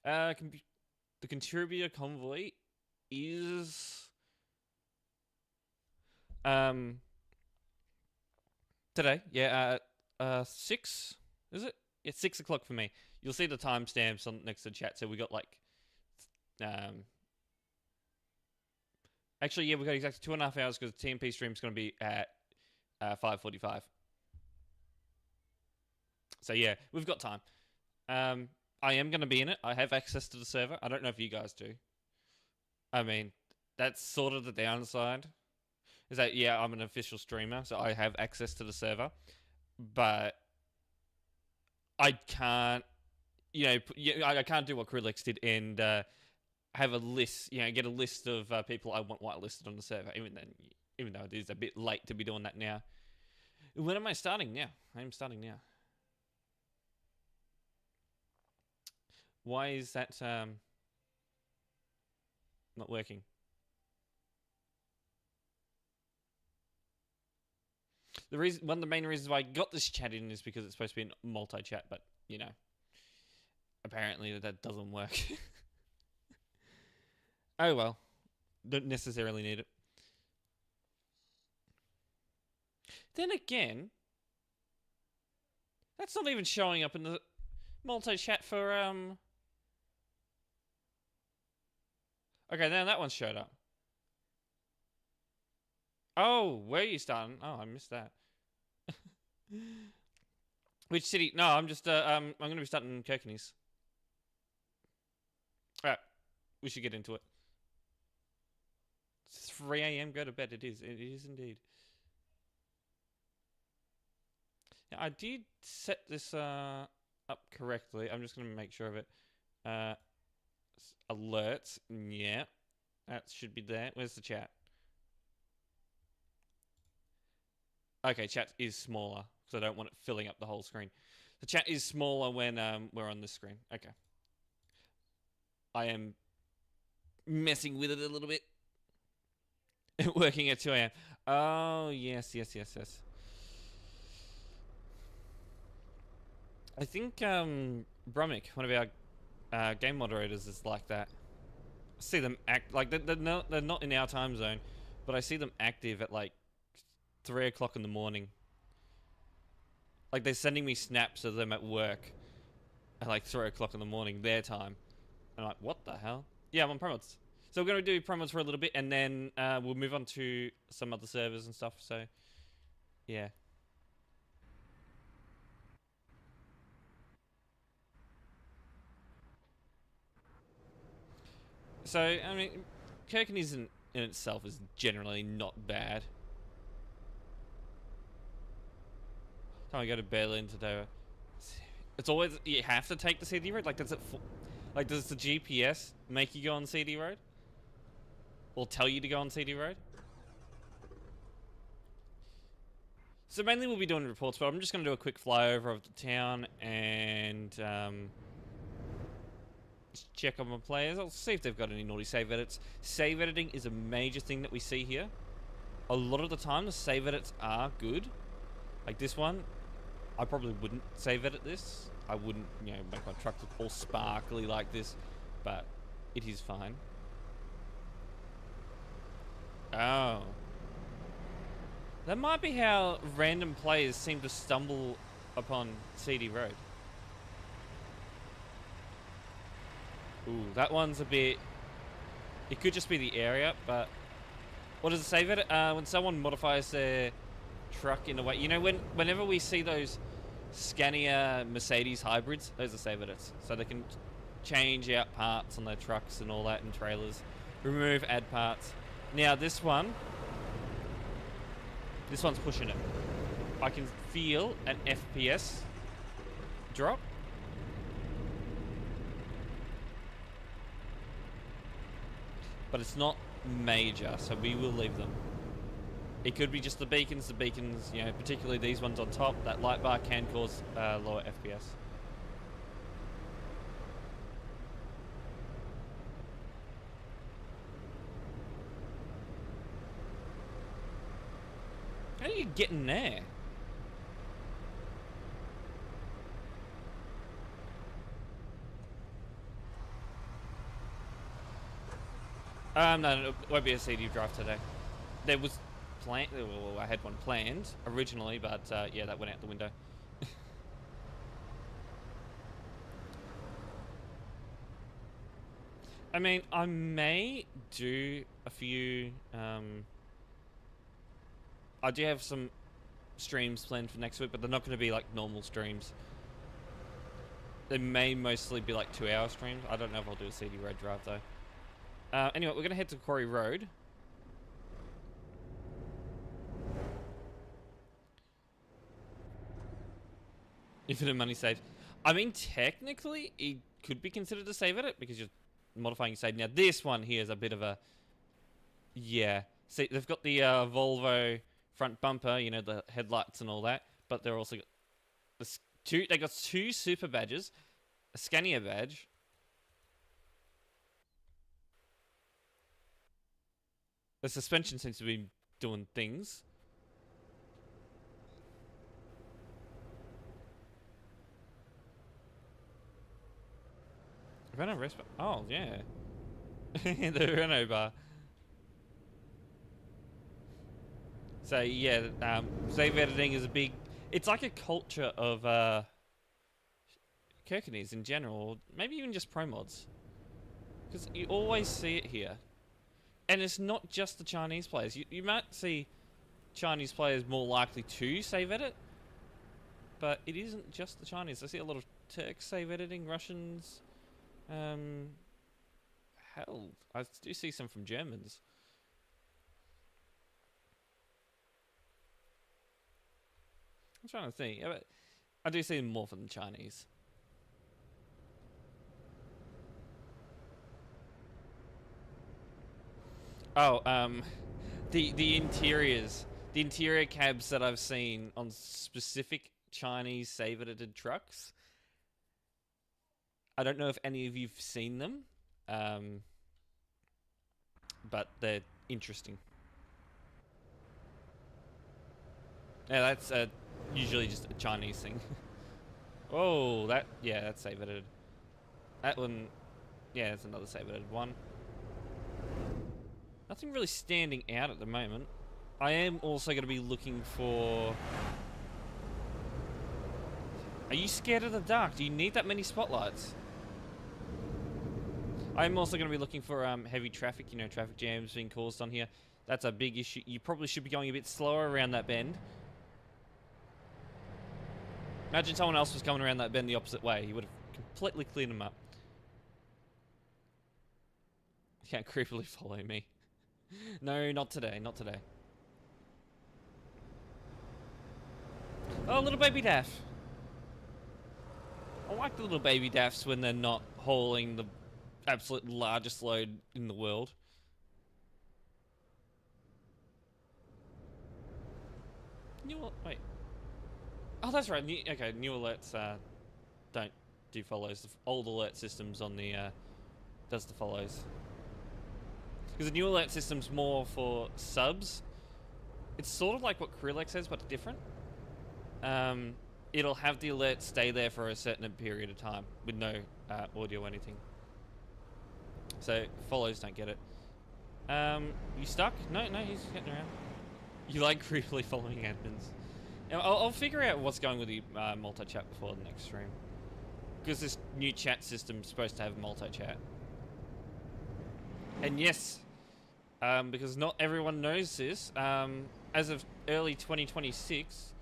The contributor convoy is um today. Yeah, 6, is it? It's 6 o'clock for me. You'll see the timestamps on next to the chat. So we got like um actually, yeah, we got exactly 2.5 hours because the TMP stream's going to be at 5:45. So yeah, we've got time. I am going to be in it. I have access to the server. I don't know if you guys do. I mean, that's sort of the downside. Is that yeah, I'm an official streamer, so I have access to the server, but I can't. I can't do what Krillix did and have a list. Get a list of people I want whitelisted on the server. Even though it is a bit late to be doing that now. When am I starting now? I am starting now. Why is that not working? One of the main reasons why I got this chat in is because it's supposed to be a multi-chat, but apparently that doesn't work. Oh well, don't necessarily need it. Then again, that's not even showing up in the multi-chat for Okay, now that one's showed up. Oh, where are you starting? Oh, I missed that. Which city? No, I'm just I'm going to be starting in Kirkenes. All right, we should get into it. It's 3 a.m. Go to bed. It is. It is indeed. Now, I did set this up correctly. I'm just going to make sure of it. Alerts. Yeah, that should be there. Where's the chat? Okay, chat is smaller because I don't want it filling up the whole screen. The chat is smaller when we're on this screen. Okay. I am messing with it a little bit. Working at 2 a.m. Oh, yes. I think Brumick, one of our game moderators, is like that. I see them act like they're not in our time zone, but I see them active at like 3 o'clock in the morning. Like they're sending me snaps of them at work at like 3 o'clock in the morning, their time. And I'm like, what the hell? Yeah, I'm on promotes. So we're going to do promotes for a little bit, and then we'll move on to some other servers and stuff. So, yeah. So, I mean, Kirken in itself is generally not bad. Time I go to Berlin today. It's always you have to take the CD road. Like, does the GPS make you go on CD road, or tell you to go on CD road? So mainly we'll be doing reports, but I'm just going to do a quick flyover of the town and just check on my players. I'll see if they've got any naughty save edits. Save editing is a major thing that we see here. A lot of the time, the save edits are good. Like this one, I probably wouldn't save edit this. I wouldn't, make my truck look all sparkly like this, but it is fine. Oh. That might be how random players seem to stumble upon CD Road. Ooh, that one's a bit... It could just be the area, but... What does it save it? When someone modifies their truck in a way... whenever we see those Scania Mercedes hybrids, those are save edits. So they can change out parts on their trucks and all that, and trailers. Remove, add parts. Now this one's pushing it. I can feel an FPS drop. But it's not major, so we will leave them. It could be just the beacons. The beacons, particularly these ones on top, that light bar can cause lower FPS. How are you getting there? No, it won't be a CD drive today. There was well, I had one planned originally, but yeah, that went out the window. I mean, I may do a few. I do have some streams planned for next week, but they're not going to be like normal streams. They may mostly be like 2-hour streams. I don't know if I'll do a CD Red drive though. Anyway, we're going to head to Quarry Road. Infinite money saved. I mean, technically, it could be considered a save edit because you're modifying your save. Now, this one here is a bit of a... Yeah. See, they've got the Volvo front bumper, you know, the headlights and all that, but they're also got they got 2 super badges, a Scania badge, the suspension seems to be doing things. Renault race bar. Oh, yeah. The Renault bar. So, yeah, save editing is a big... It's like a culture of Kirkinees in general, maybe even just pro mods. Because you always see it here. And it's not just the Chinese players. You might see Chinese players more likely to save edit, but it isn't just the Chinese. I see a lot of Turks save editing, Russians. Hell, I do see some from Germans. I'm trying to think. I do see them more from the Chinese. Oh, the interiors, the interior cabs that I've seen on specific Chinese save edited trucks. I don't know if any of you've seen them, but they're interesting. Yeah, that's usually just a Chinese thing. Oh, that's save edited. That one, yeah, that's another save edited one. Nothing really standing out at the moment. I am also going to be looking for... Are you scared of the dark? Do you need that many spotlights? I'm also going to be looking for heavy traffic, you know, traffic jams being caused on here. That's a big issue. You probably should be going a bit slower around that bend. Imagine someone else was coming around that bend the opposite way. He would have completely cleared them up. You can't creepily follow me. No, not today, not today. Oh, little baby daff. I like the little baby daffs when they're not hauling the absolute largest load in the world. Wait. Oh, that's right. New alerts don't do follows. The old alert systems on the does the follows. Because the new alert system's more for subs. It's sort of like what Krillek says, but different. It'll have the alert stay there for a certain period of time with no audio or anything. So follows don't get it. You stuck? No, he's getting around. You like creepily following admins. Now, I'll figure out what's going with the multi-chat before the next stream. Because this new chat system's supposed to have multi-chat. And yes, because not everyone knows this, as of early 2026,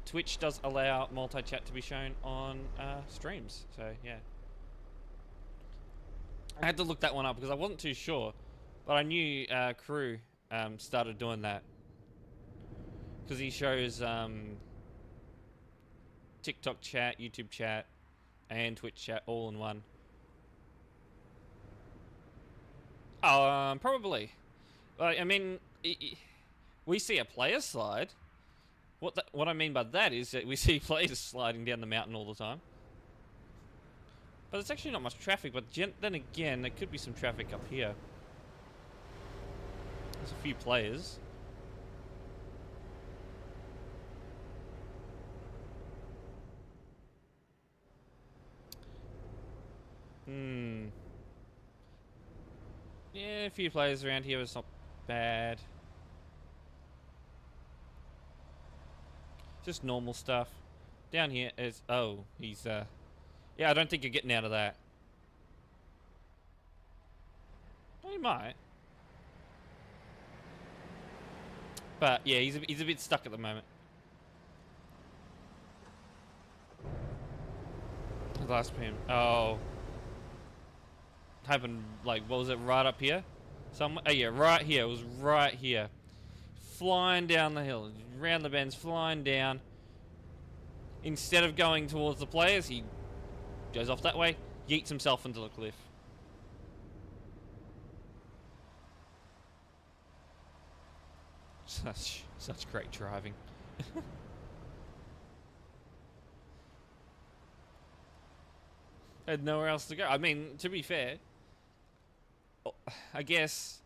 Twitch does allow multi-chat to be shown on streams. So, yeah. I had to look that one up because I wasn't too sure. But I knew Crew started doing that. Because he shows TikTok chat, YouTube chat, and Twitch chat all in one. Oh, probably. I mean, we see a player slide. What I mean by that is that we see players sliding down the mountain all the time. But there's actually not much traffic, but then again, there could be some traffic up here. There's a few players. Yeah, a few players around here, but it's not bad. Just normal stuff. Down here is... Oh, he's... Yeah, I don't think you're getting out of that. Well, you might. But, yeah, he's a bit stuck at the moment. The last pin. Oh. Happened, like, what was it, right up here? Somewhere? Oh, yeah, right here. It was right here. Flying down the hill. Round the bends, flying down. Instead of going towards the players, he goes off that way, yeets himself into the cliff. Such great driving. Had nowhere else to go. I mean, to be fair, I guess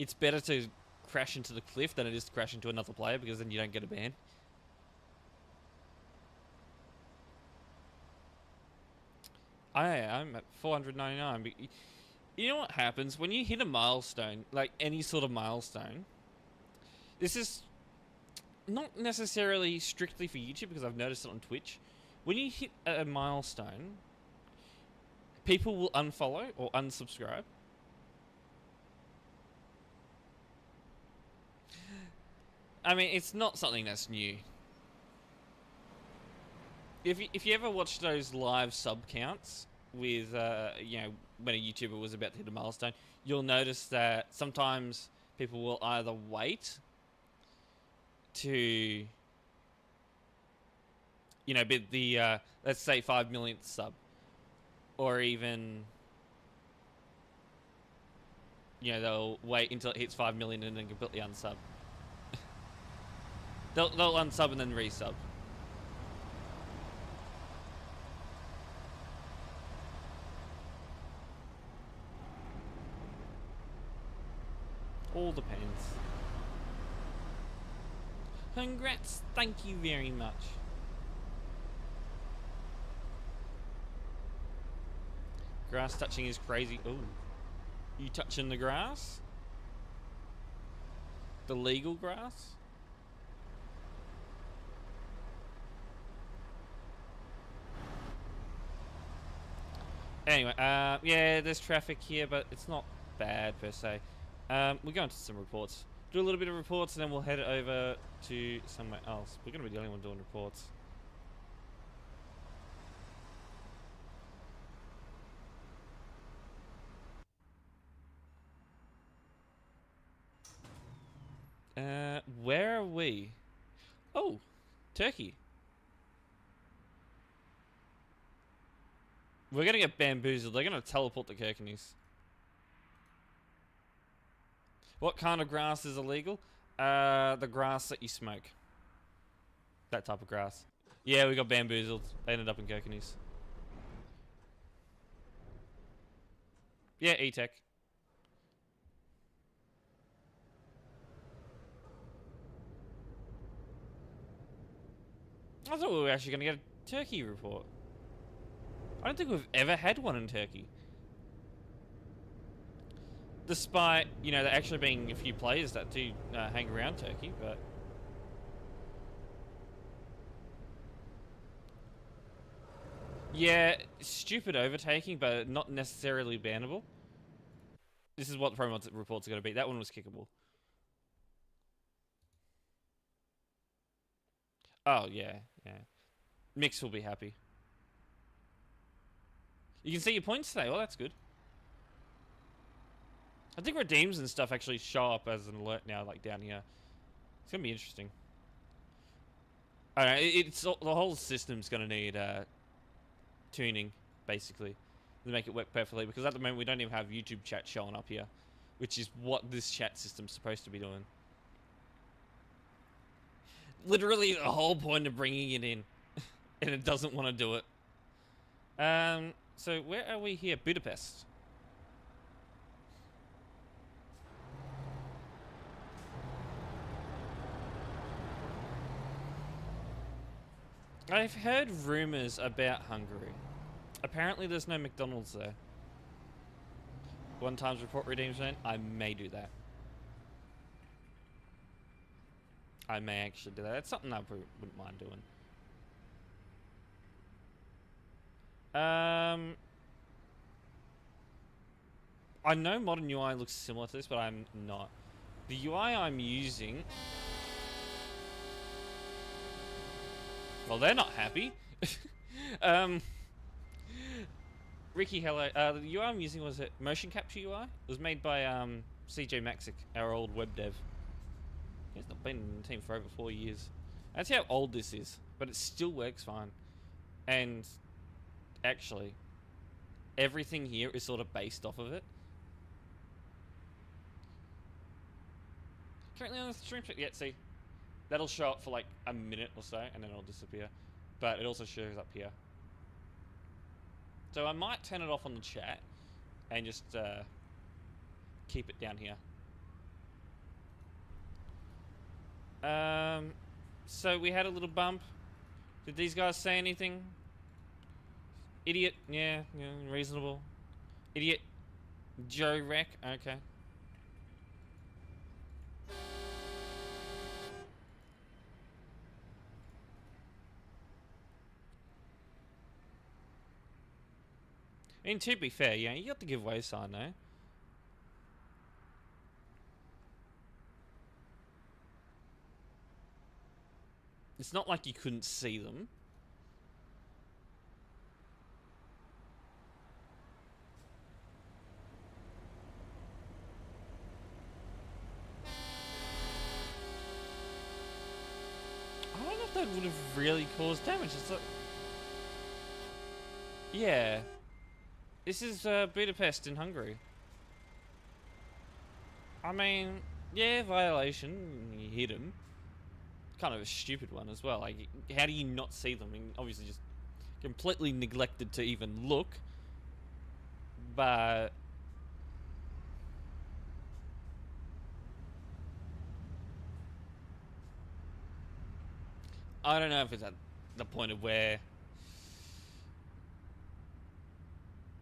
it's better to crash into the cliff than it is to crash into another player, because then you don't get a ban. I'm at 499. But you know what happens when you hit a milestone, like any sort of milestone? This is not necessarily strictly for YouTube, because I've noticed it on Twitch. When you hit a milestone, people will unfollow or unsubscribe. I mean, it's not something that's new. If you ever watch those live sub counts with, you know, when a YouTuber was about to hit a milestone, you'll notice that sometimes people will either wait to, you know, be the, let's say 5 millionth sub, or even, you know, they'll wait until it hits 5 million and then completely unsub. they'll unsub and then resub. All depends. Congrats, thank you very much. Grass touching is crazy. Ooh. You touching the grass? The legal grass? Anyway, yeah, there's traffic here, but it's not bad per se. We're going to some reports. Do a little bit of reports, and then we'll head over to somewhere else. We're going to be the only one doing reports. Where are we? Oh, Turkey. We're going to get bamboozled. They're going to teleport the Kirkenes. What kind of grass is illegal? The grass that you smoke. That type of grass. Yeah, we got bamboozled. They ended up in Kirkenes. Yeah, E-Tech. I thought we were actually going to get a Turkey report. I don't think we've ever had one in Turkey. Despite, you know, there actually being a few players that do hang around Turkey, but... Yeah, stupid overtaking, but not necessarily bannable. This is what the promo reports are going to be. That one was kickable. Oh, yeah, yeah. Mix will be happy. You can see your points today. Well, that's good. I think redeems and stuff actually show up as an alert now, like down here. It's going to be interesting. I don't know, it's the whole system's going to need tuning, basically, to make it work perfectly, because at the moment we don't even have YouTube chat showing up here, which is what this chat system's supposed to be doing. Literally the whole point of bringing it in, and it doesn't want to do it. So where are we here? Budapest. I've heard rumours about Hungary. Apparently there's no McDonald's there. 1 times report redeems man. I may do that. I may actually do that. It's something I wouldn't mind doing. I know modern UI looks similar to this, but I'm not. The UI I'm using... Well, they're not happy. Ricky, hello. The UI I'm using was a motion capture UI. It was made by CJ Maxick, our old web dev. He's not been in the team for over 4 years. That's how old this is, but it still works fine. And actually, everything here is sort of based off of it. Currently on the stream, yeah, see, that'll show up for like a minute or so, and then it'll disappear. But it also shows up here. So I might turn it off on the chat, and just keep it down here. So we had a little bump. Did these guys say anything? Idiot, yeah, reasonable. Idiot, Joe Wreck, okay. I mean, to be fair, yeah, you got the giveaway sign though. It's not like you couldn't see them. I don't know if that would have really caused damage. It's like... Yeah. This is Budapest in Hungary. I mean, yeah, violation. You hit him. Kind of a stupid one as well. Like, how do you not see them? I mean, obviously just completely neglected to even look. But... I don't know if it's at the point of where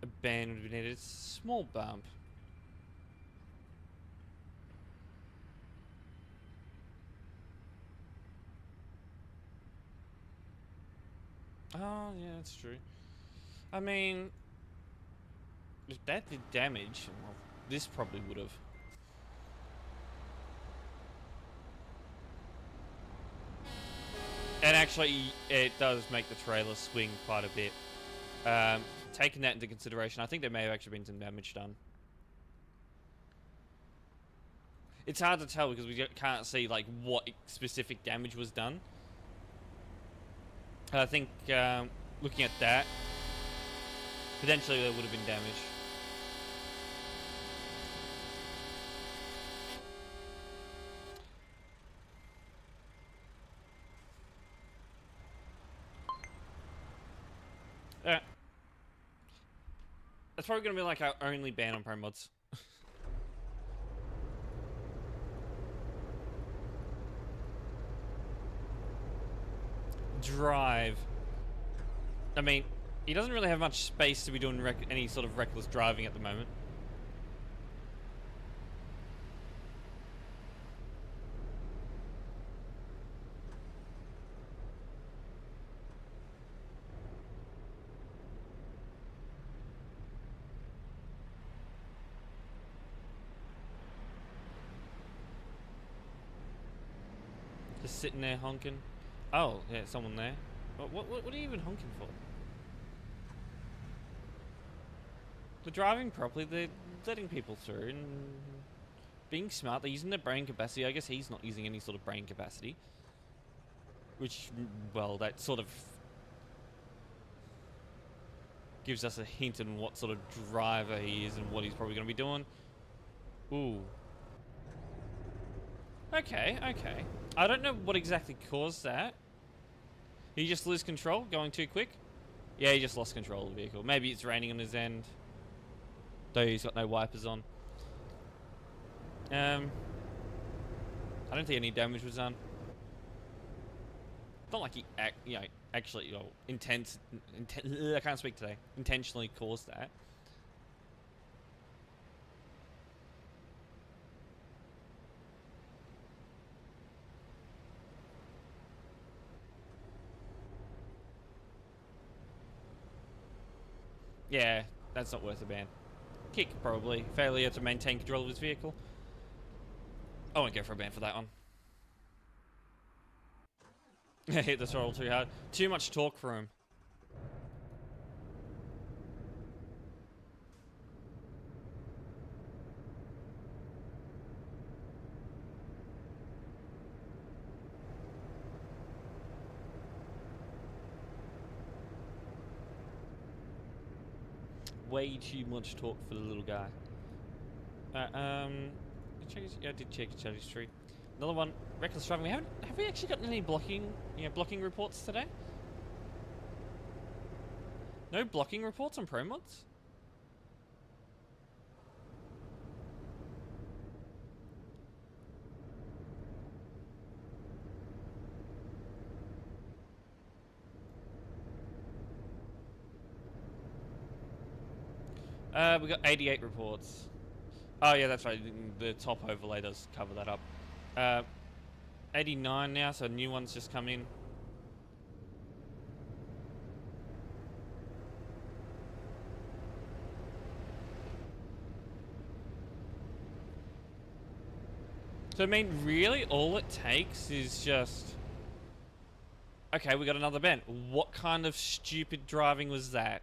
a ban would be needed. It's a small bump. Oh, yeah, that's true. I mean, if that did damage, well, this probably would have. And actually, it does make the trailer swing quite a bit. Taking that into consideration, I think there may have actually been some damage done. It's hard to tell because we can't see like what specific damage was done. I think looking at that, potentially there would have been damage. That's probably going to be like our only ban on pro mods. Drive. I mean, he doesn't really have much space to be doing any sort of reckless driving at the moment. Just sitting there honking. Oh, yeah, someone there. What are you even honking for? They're driving properly, they're letting people through and being smart, they're using their brain capacity. I guess he's not using any sort of brain capacity. Which, well, that sort of gives us a hint on what sort of driver he is and what he's probably going to be doing. Ooh. Okay, okay. I don't know what exactly caused that. Did he just lose control, going too quick? Yeah, he just lost control of the vehicle. Maybe it's raining on his end. Though he's got no wipers on. I don't think any damage was done. It's not like he, actually, I can't speak today. Intentionally caused that. Yeah, that's not worth a ban. Kick, probably. Failure to maintain control of his vehicle. I won't go for a ban for that one. Hit the throttle too hard. Too much torque for him. Way too much torque for the little guy. Yeah, I did check his history. Another one, reckless driving. Have we actually gotten any blocking reports today? No blocking reports on pro mods? We got 88 reports. Oh yeah, that's right. The top overlay does cover that up. 89 now, so new ones just come in. So I mean, really, all it takes is just... Okay, we got another ban. What kind of stupid driving was that?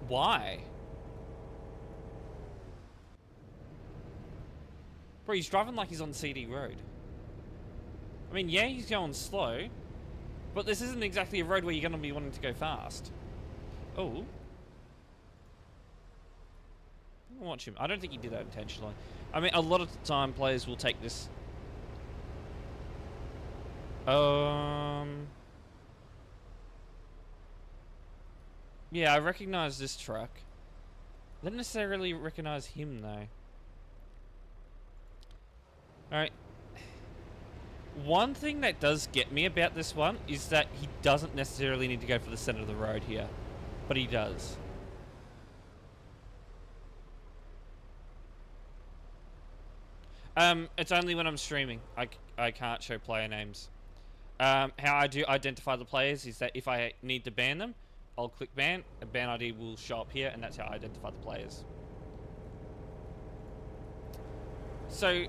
Why? Bro, he's driving like he's on CD road. I mean, yeah, he's going slow, but this isn't exactly a road where you're going to be wanting to go fast. Oh. Watch him. I don't think he did that intentionally. I mean, a lot of the time players will take this... Yeah, I recognize this truck. I don't necessarily recognize him, though. Alright. One thing that does get me about this one is that he doesn't necessarily need to go for the center of the road here. But he does. It's only when I'm streaming. I can't show player names. How I do identify the players is that if I need to ban them, I'll click ban, a ban ID will show up here, and that's how I identify the players. So,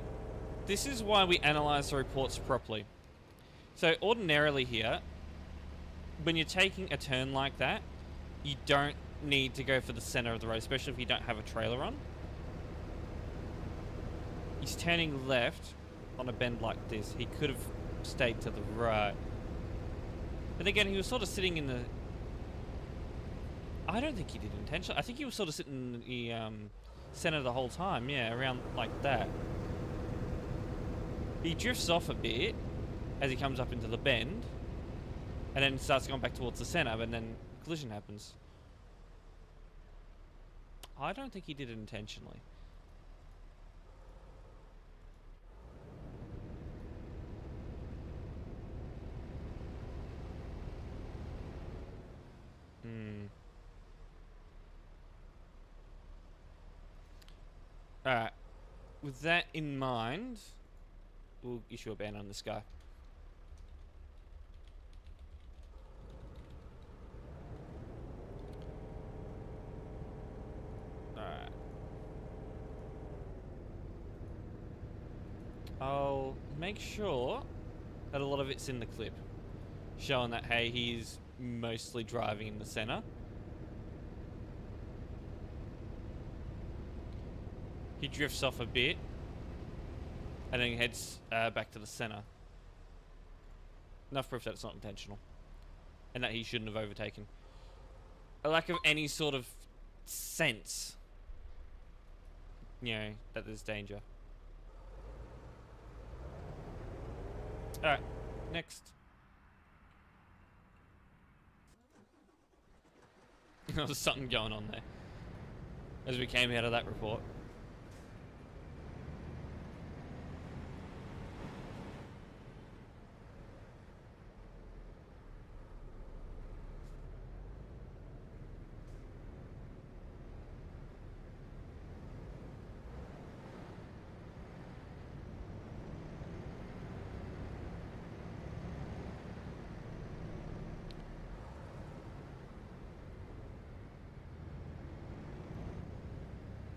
this is why we analyze the reports properly. So, ordinarily here, when you're taking a turn like that, you don't need to go for the center of the road, especially if you don't have a trailer on. He's turning left on a bend like this. He could have stayed to the right. But again, he was sort of sitting in the... I don't think he did intentionally. I think he was sort of sitting in the center the whole time. Yeah, around like that. He drifts off a bit as he comes up into the bend. And then starts going back towards the center, and then collision happens. I don't think he did it intentionally. Alright. With that in mind, we'll issue a ban on this guy. Alright. I'll make sure that a lot of it's in the clip. Showing that, hey, he's mostly driving in the center. He drifts off a bit, and then he heads back to the center. Enough proof that it's not intentional, and that he shouldn't have overtaken. A lack of any sort of sense, you know, that there's danger. Alright, next. There's something going on there as we came out of that report.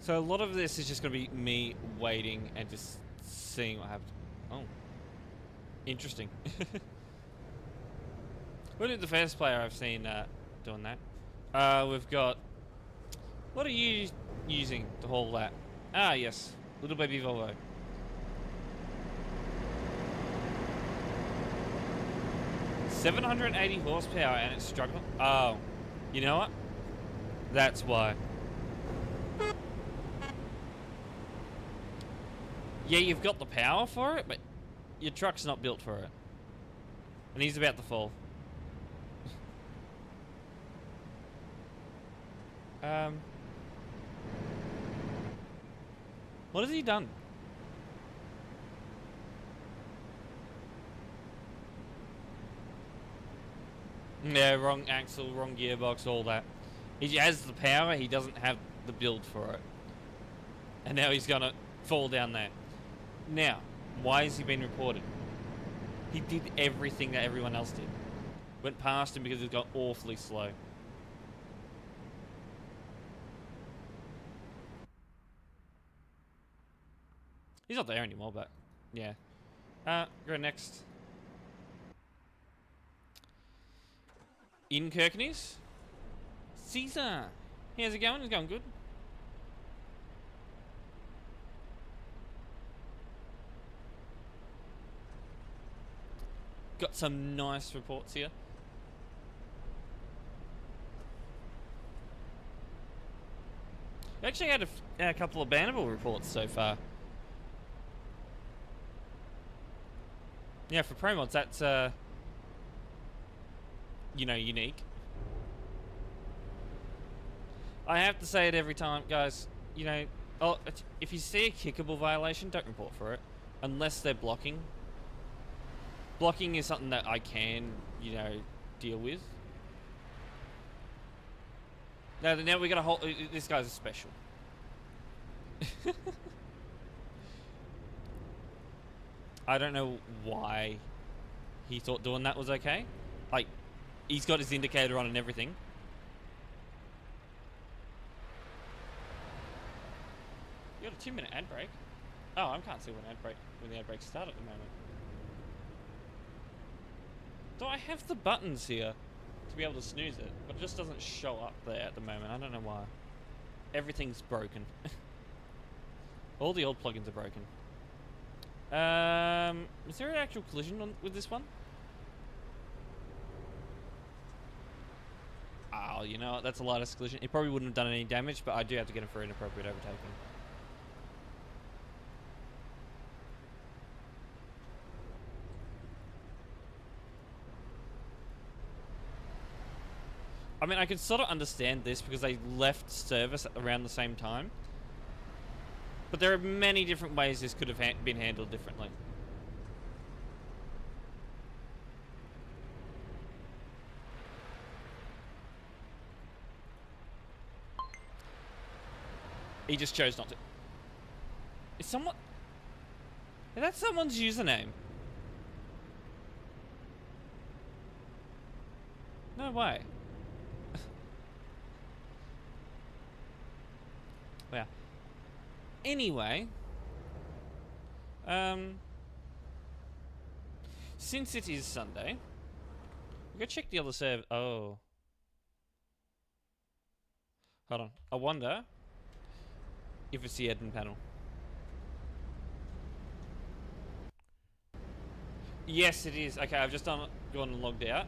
So a lot of this is just going to be me waiting and just seeing what happens. Oh, interesting. We're the first player I've seen doing that. We've got. What are you using to haul that? Ah, yes, little baby Volvo. 780 horsepower and it's struggling. Oh, you know what? That's why. Yeah, you've got the power for it, but your truck's not built for it. And he's about to fall. What has he done? Yeah, wrong axle, wrong gearbox, all that. He has the power, he doesn't have the build for it. And now he's gonna fall down there. Now, why has he been reported? He did everything that everyone else did. Went past him because he got awfully slow. He's not there anymore, but yeah. Go next. In Kirkneys. Caesar. How's it going? It's going good. Got some nice reports here. We actually had a couple of bannable reports so far. Yeah, for pro mods, that's you know, unique. I have to say it every time, guys. You know, if you see a kickable violation, don't report for it, unless they're blocking. Blocking is something that I can, you know, deal with. Now we got a whole. This guy's a special. I don't know why he thought doing that was okay. Like, he's got his indicator on and everything. You got a 2-minute ad break. Oh, I can't see when the ad breaks start at the moment. Do I have the buttons here to be able to snooze it? But it just doesn't show up there at the moment. I don't know why. Everything's broken. All the old plugins are broken. Is there an actual collision with this one? Oh, you know what? That's a lightest collision. It probably wouldn't have done any damage, but I do have to get him for inappropriate overtaking. I mean, I can sort of understand this because they left service around the same time. But there are many different ways this could have been handled differently. He just chose not to. Is someone... Is that someone's username? No way. Yeah. Anyway, since it is Sunday, we'll go check the other server. Oh, hold on. I wonder if it's the admin panel. Yes, it is. Okay, I've just gone and logged out.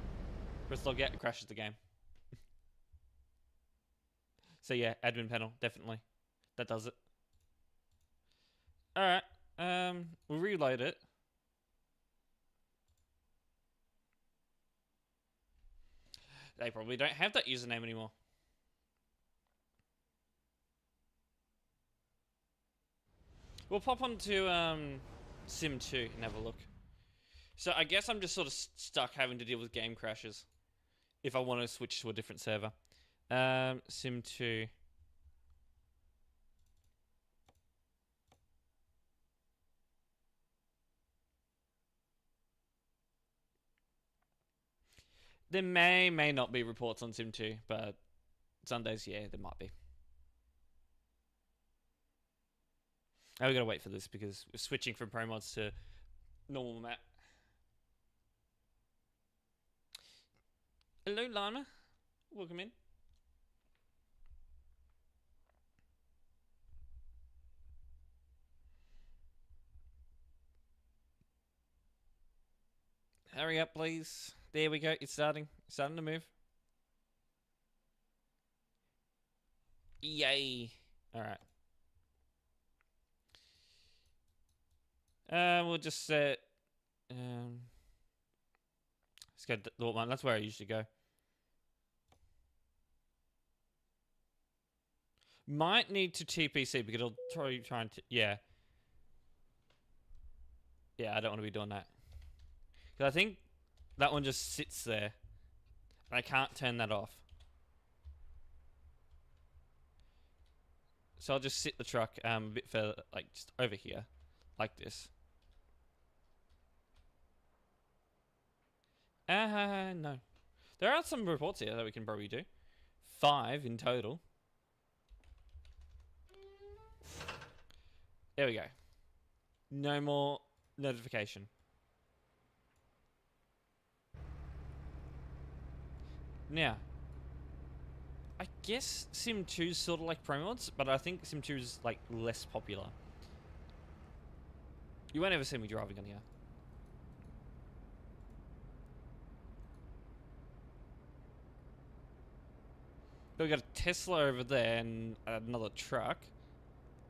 Press log out, it crashes the game. So yeah, admin panel, definitely. That does it. Alright, we'll reload it. They probably don't have that username anymore. We'll pop onto Sim 2 and have a look. So I guess I'm just sort of stuck having to deal with game crashes if I want to switch to a different server. Sim 2. There may not be reports on Sim 2, but Sundays, yeah, there might be. Oh, we gotta wait for this because we're switching from pro mods to normal map. Hello, Lana. Welcome in. Hurry up, please. There we go. It's starting. It's starting to move. Yay. Alright. We'll just set... let's go the one. That's where I usually go. Might need to TPC because it'll try and... yeah. Yeah, I don't want to be doing that. Because I think that one just sits there. And I can't turn that off. So I'll just sit the truck a bit further, like just over here. Like this. No. There are some reports here that we can probably do. 5 in total. There we go. No more notification. Now, I guess Sim 2 is sort of like Pro Mods, but I think Sim 2 is like less popular. You won't ever see me driving on here. But we got a Tesla over there and another truck.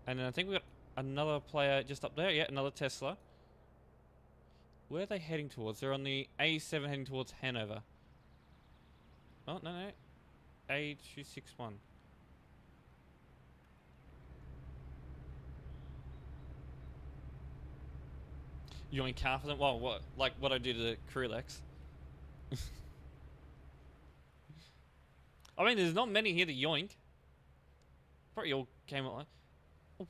And then I think we got another player just up there. Yeah, another Tesla. Where are they heading towards? They're on the A7 heading towards Hanover. Oh, no. A261. You want car for them? Well, what? Like what I do to the Krillex. I mean, there's not many here to yoink. Probably all came at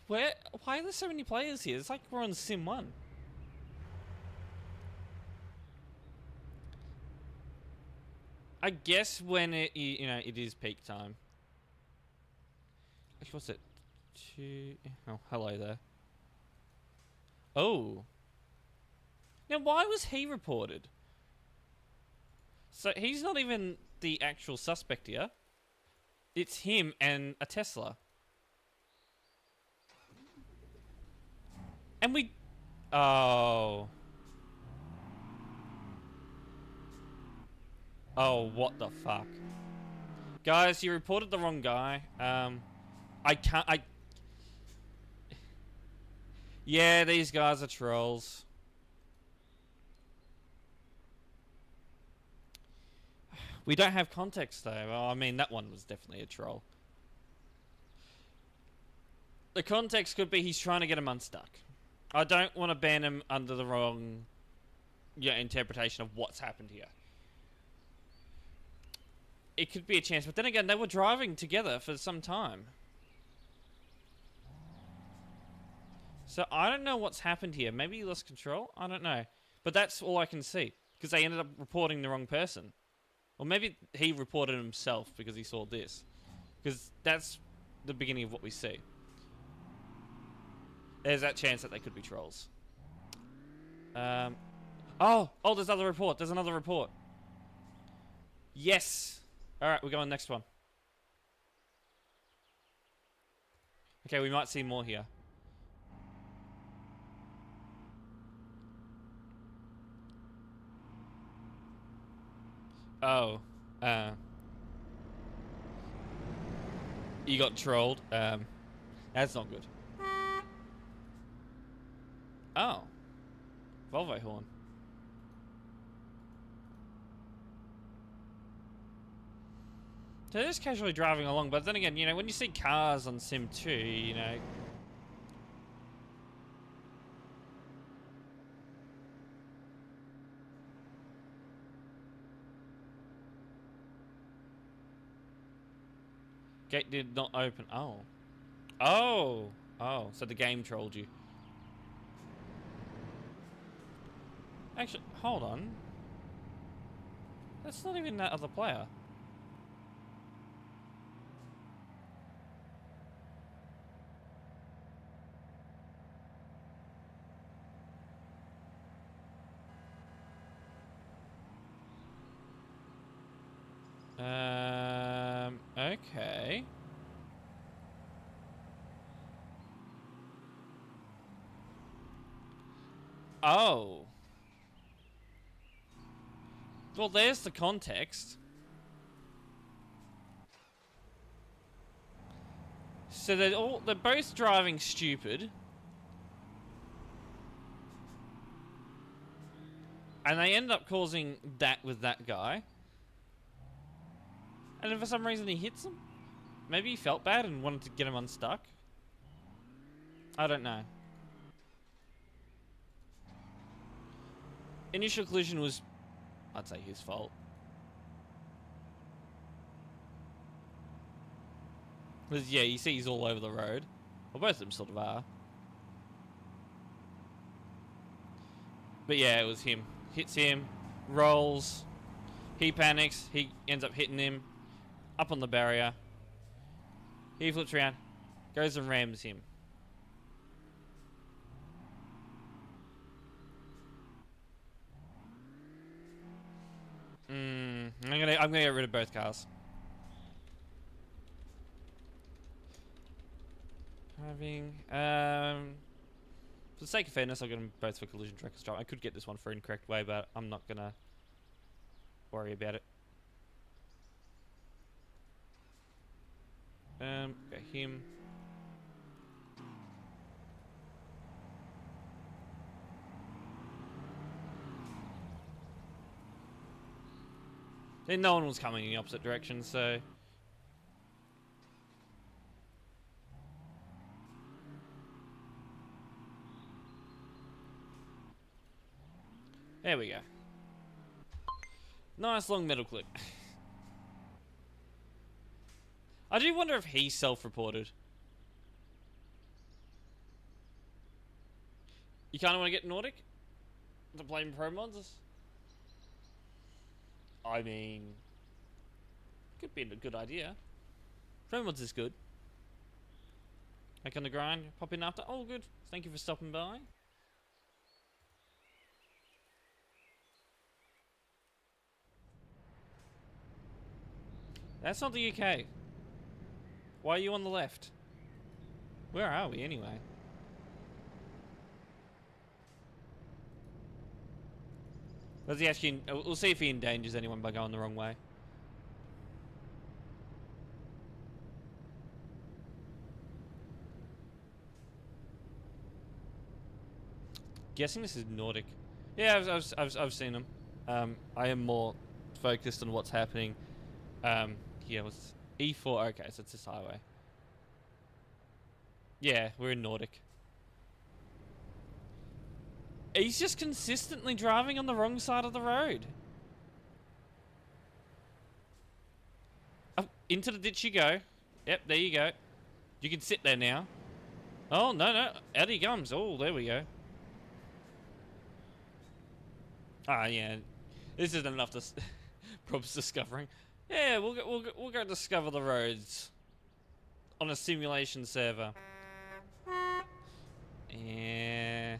where? Why are there so many players here? It's like we're on Sim 1. I guess when it, it is peak time. Actually, what's it? Oh, hello there. Oh. Now, why was he reported? So he's not even the actual suspect here. It's him and a Tesla. And we... oh. Oh, what the fuck. Guys, you reported the wrong guy. Yeah, these guys are trolls. We don't have context though. Well, I mean, that one was definitely a troll. The context could be he's trying to get him unstuck. I don't want to ban him under the wrong interpretation of what's happened here. It could be a chance, but then again, they were driving together for some time. So I don't know what's happened here. Maybe he lost control? I don't know. But that's all I can see. Because they ended up reporting the wrong person. Or maybe he reported himself because he saw this. Because that's the beginning of what we see. There's that chance that they could be trolls. Oh, there's another report. There's another report. Yes. Alright, we're going next one. Okay, we might see more here. Oh. You got trolled. That's not good. Oh. Volvo horn. So they're just casually driving along, but then again, when you see cars on Sim 2, Gate did not open. Oh. Oh. Oh, so the game trolled you. Actually, hold on. That's not even that other player. Okay. Oh. Well, there's the context. So they're both driving stupid. And they end up causing that with that guy. And then for some reason he hits him. Maybe he felt bad and wanted to get him unstuck. I don't know. Initial collision was, I'd say, his fault. Because, yeah, you see he's all over the road. Well, both of them sort of are. But yeah, it was him. Hits him, rolls, he panics, he ends up hitting him, up on the barrier. He flips around, goes and rams him. I'm gonna get rid of both cars. For the sake of fairness, I'll get them both for collision trackers drive. I could get this one for incorrect way, but I'm not gonna worry about it. Got him. Then no one was coming in the opposite direction, so there we go. Nice long metal clip. I do wonder if he self-reported. You kind of want to get Nordic to blame pro mods? I mean, could be a good idea. Pro mods is good. Back on the grind, pop in after. Oh, good. Thank you for stopping by. That's not the UK. Why are you on the left? Where are we anyway? Does he actually? We'll see if he endangers anyone by going the wrong way. Guessing this is Nordic. Yeah, I've seen him. I am more focused on what's happening. Yeah, it was E4. Okay, so it's this highway. Yeah, we're in Nordic. He's just consistently driving on the wrong side of the road. Up into the ditch you go. Yep, there you go. You can sit there now. Oh, no. Out he comes. Oh, there we go. Ah, yeah. This isn't enough to... Probs discovering. Yeah, we'll go discover the roads. On a simulation server. Yeah...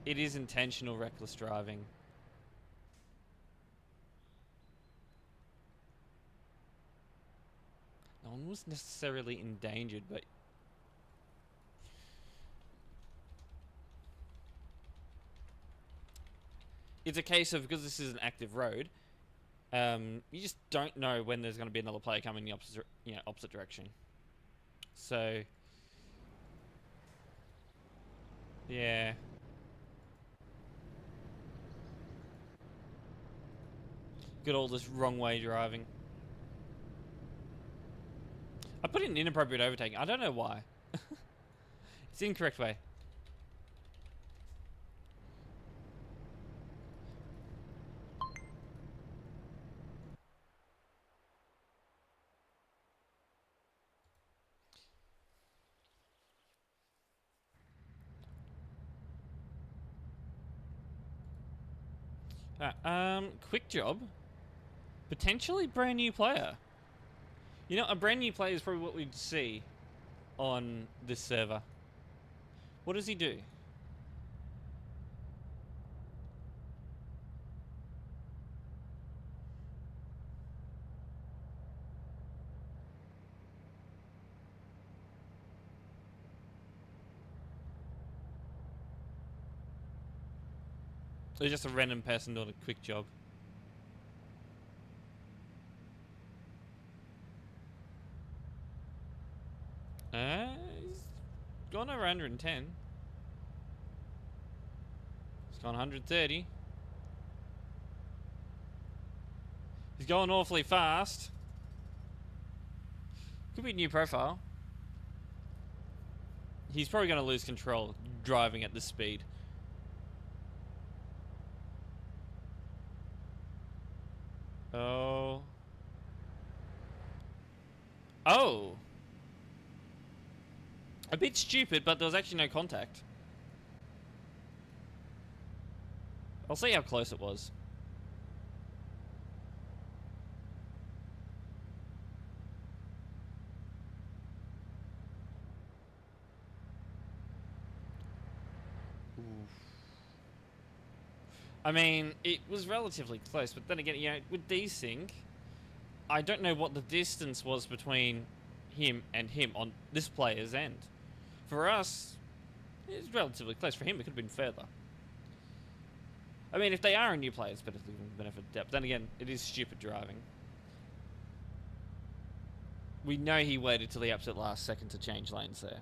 It is intentional reckless driving. No one was necessarily endangered, but... It's a case of, because this is an active road, you just don't know when there's going to be another player coming in the opposite direction. So... Yeah... Good all this wrong way driving. I put in inappropriate overtaking. I don't know why. It's the incorrect way. Quick job. Potentially brand new player. You know, a brand new player is probably what we'd see on this server. What does he do? It's just a random person doing a quick job. He's gone over 110. He's gone 130. He's going awfully fast. Could be a new profile. He's probably going to lose control driving at this speed. Oh. Oh. A bit stupid, but there was actually no contact. I'll see how close it was. I mean, it was relatively close, but then again, you know, with desync, I don't know what the distance was between him and him on this player's end. For us, it's relatively close. For him, it could have been further. I mean, if they are a new player, it's better to give them the benefit of depth. Then again, it is stupid driving. We know he waited till the absolute last second to change lanes there.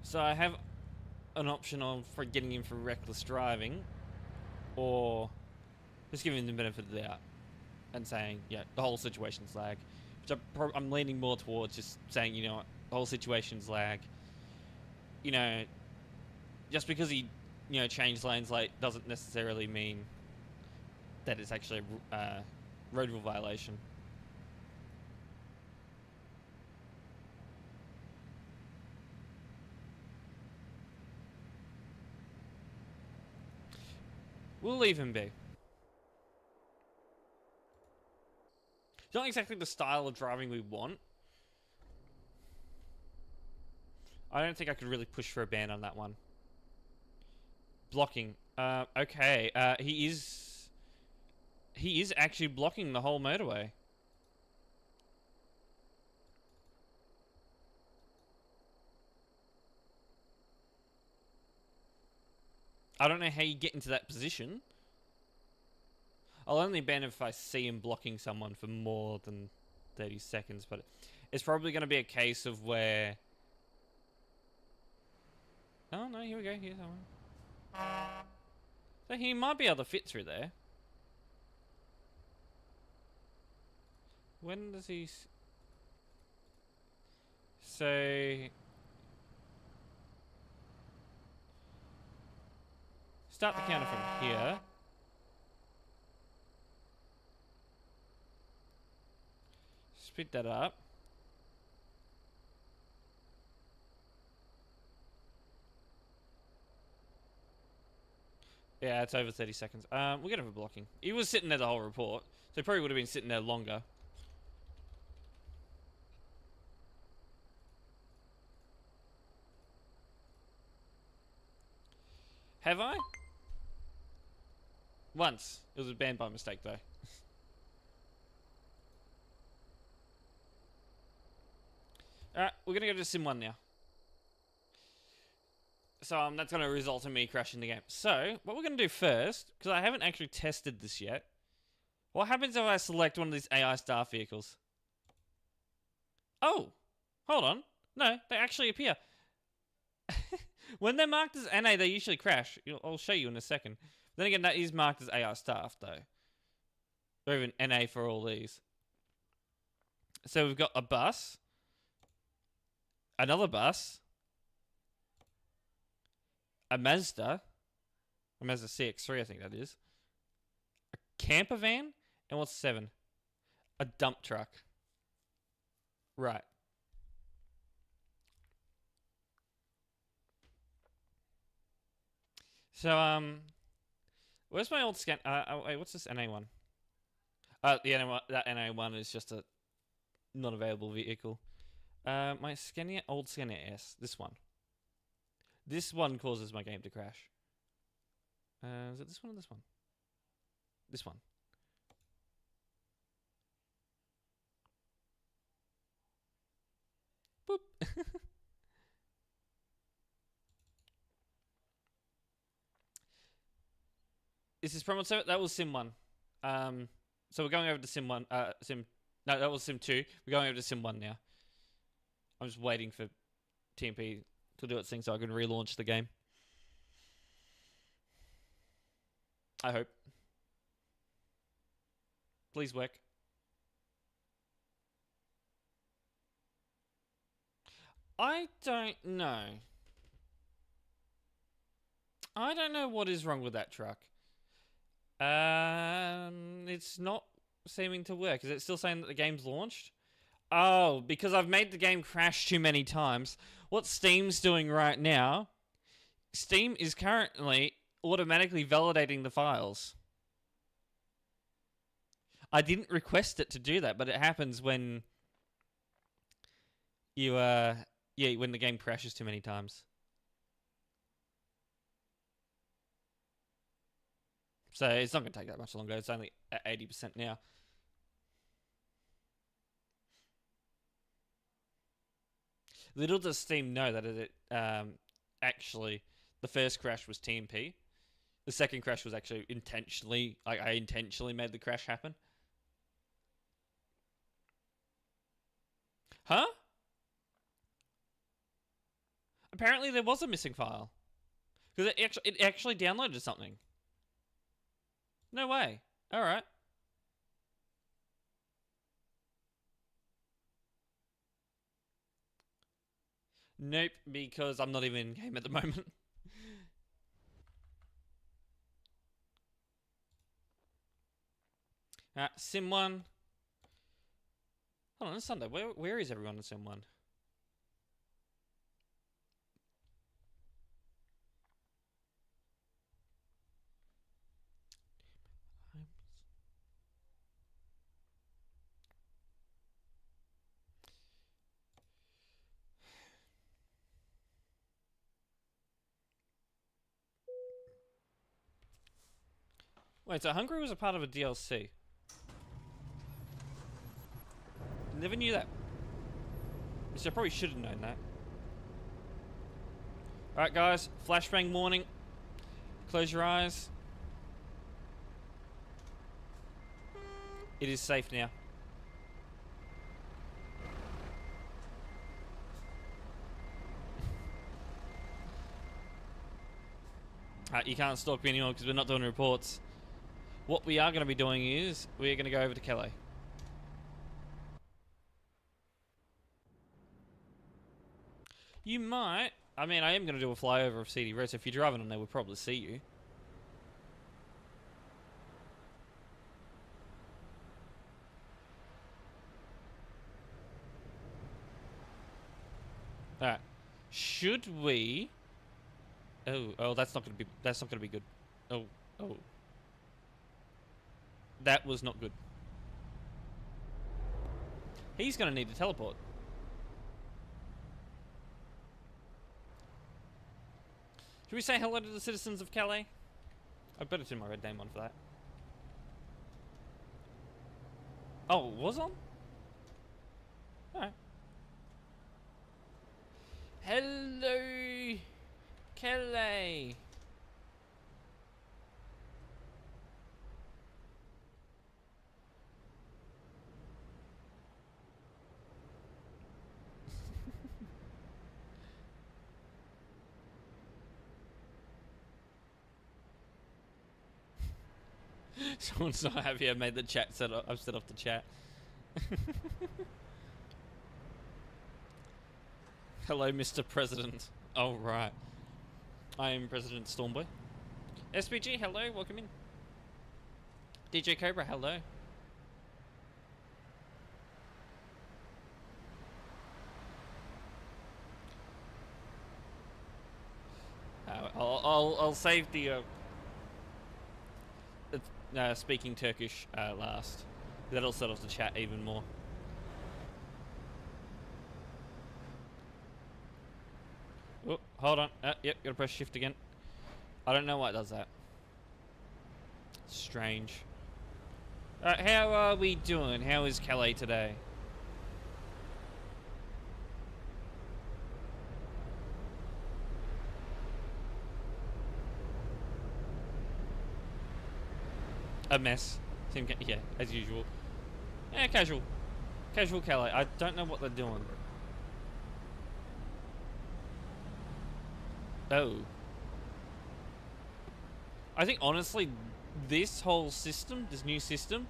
So I have an option of for getting him for reckless driving, or just giving him the benefit of the doubt and saying, yeah, the whole situation's lag. Which I'm leaning more towards just saying, you know what, the whole situation's lag. You know, just because he, you know, changed lanes late doesn't necessarily mean that it's actually a road rule violation. We'll leave him be. It's not exactly the style of driving we want. I don't think I could really push for a ban on that one. Blocking. Okay. He is actually blocking the whole motorway. I don't know how you get into that position. I'll only ban if I see him blocking someone for more than 30 seconds, but it's probably going to be a case of where... Oh, no, here we go. Here's someone. So he might be able to fit through there. When does he... So... Start the counter from here. Speed that up. Yeah, it's over 30 seconds. We'll get him for blocking. He was sitting there the whole report, so he probably would have been sitting there longer. Have I? Once. It was banned by mistake, though. Alright, we're going to go to Sim 1 now. So that's going to result in me crashing the game. So, what we're going to do first, because I haven't actually tested this yet, what happens if I select one of these AI staff vehicles? Oh, hold on. No, they actually appear. When they're marked as NA, they usually crash. I'll show you in a second. Then again, that is marked as AR staff, though. Or even NA for all these. So we've got a bus. Another bus. A Mazda CX-3, I think that is. A camper van. And what's 7? A dump truck. Right. So, where's my old scan? Wait, what's this NA one? That NA one is just a not available vehicle. My Scania, old Scania S. This one. This one causes my game to crash. Is it this one or this one? This one. Boop. Is this promo server? That was Sim 1. So we're going over to Sim 1. No, that was Sim 2. We're going over to Sim 1 now. I'm just waiting for TMP to do its thing so I can relaunch the game. I hope. Please work. I don't know. I don't know what is wrong with that truck. It's not seeming to work. Is it still saying that the game's launched? Oh, because I've made the game crash too many times. What Steam's doing right now, Steam is currently automatically validating the files. I didn't request it to do that, but it happens when you, when the game crashes too many times. So it's not going to take that much longer. It's only at 80% now. Little does Steam know that it actually, the first crash was TMP. The second crash was actually intentionally, like I intentionally made the crash happen. Huh? Apparently there was a missing file. Because it actually downloaded something. No way. Alright. Nope, because I'm not even in game at the moment. Sim 1. Hold on, it's Sunday. Where is everyone in Sim 1? Wait, so Hungary was a part of a DLC? Never knew that. So I probably should have known that. Alright guys, flashbang warning. Close your eyes. It is safe now. You can't stalk me anymore because we're not doing reports. What we are going to be doing is we're going to go over to Calais. You might. I mean, I am going to do a flyover of CD Road, so if you're driving on there, we'll probably see you. Alright. Should we... Oh, that's not going to be good. Oh. That was not good. He's going to need to teleport. Should we say hello to the citizens of Calais? I better turn my red name on for that. Oh, it was on? Alright. Hello, Calais. Someone's not happy I made the chat I've set off the chat. Hello, Mr. President. Oh, right. I am President Stormboy. SPG, hello, welcome in. DJ Cobra, hello. I'll save the speaking Turkish last. That'll set off the chat even more. Oh, hold on. Yep, gotta press shift again. I don't know why it does that. Strange. How are we doing? How is Calais today? A mess. Yeah, as usual. Yeah, casual. Casual Calais. I don't know what they're doing. Oh. I think, honestly, this whole system, this new system,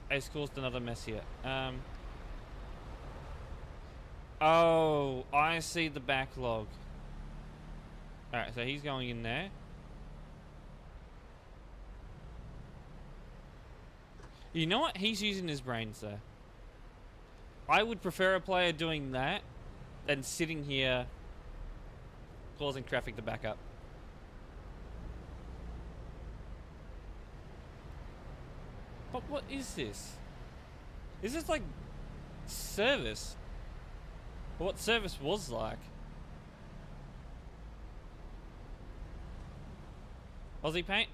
has caused another mess here. Oh, I see the backlog. Alright, so he's going in there. You know what? He's using his brains there. I would prefer a player doing that than sitting here causing traffic to back up. But what is this? Is this like service? What service was like? Aussie paint?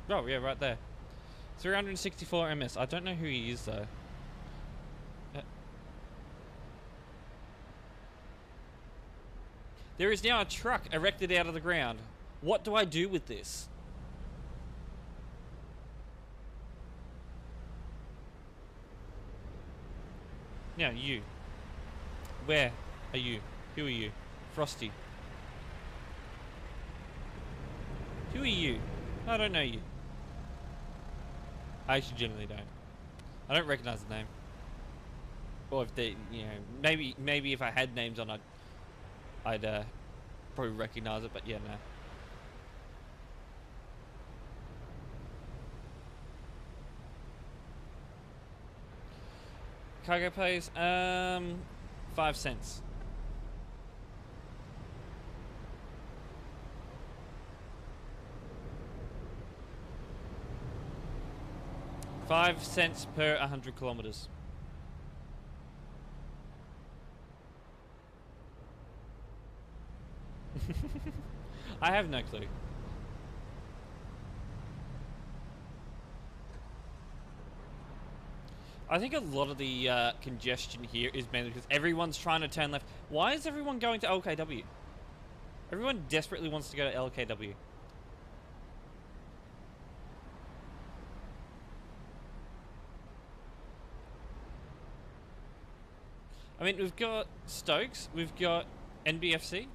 Oh, yeah, right there. 364 MS. I don't know who he is, though. There is now a truck erected out of the ground. What do I do with this? Now, you. Where are you? Who are you? Frosty. Who are you? I don't know you. I actually generally don't. I don't recognize the name. Or if they, you know, maybe if I had names on, I'd probably recognize it. But yeah, no. Cargo pays 5 cents. $5 per 100 kilometers. I have no clue. I think a lot of the congestion here is mainly because everyone's trying to turn left. Why is everyone going to LKW? Everyone desperately wants to go to LKW. I mean, we've got Stokes, we've got NBFC.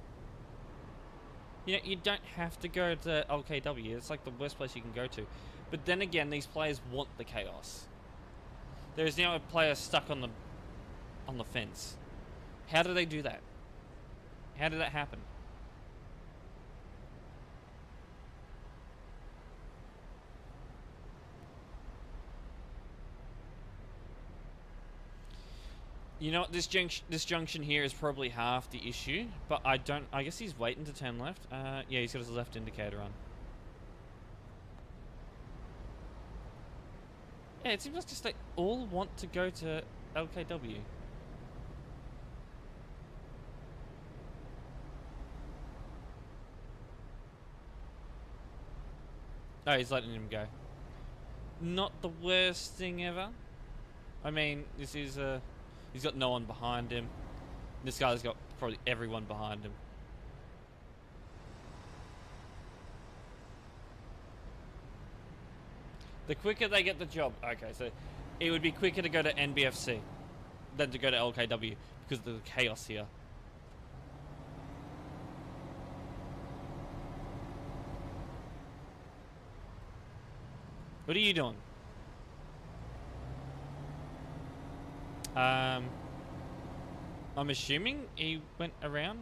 You know, you don't have to go to LKW. It's like the worst place you can go to. But then again, these players want the chaos. There is now a player stuck on the fence. How do they do that? How did that happen? You know what? This junction here is probably half the issue, but I guess he's waiting to turn left. Yeah, he's got his left indicator on. Yeah, it seems like just they all want to go to LKW. Oh, he's letting him go. Not the worst thing ever. I mean, this is he's got no one behind him. This guy's got probably everyone behind him. The quicker they get the job. Okay, so it would be quicker to go to NBFC than to go to LKW because of the chaos here. What are you doing? I'm assuming he went around.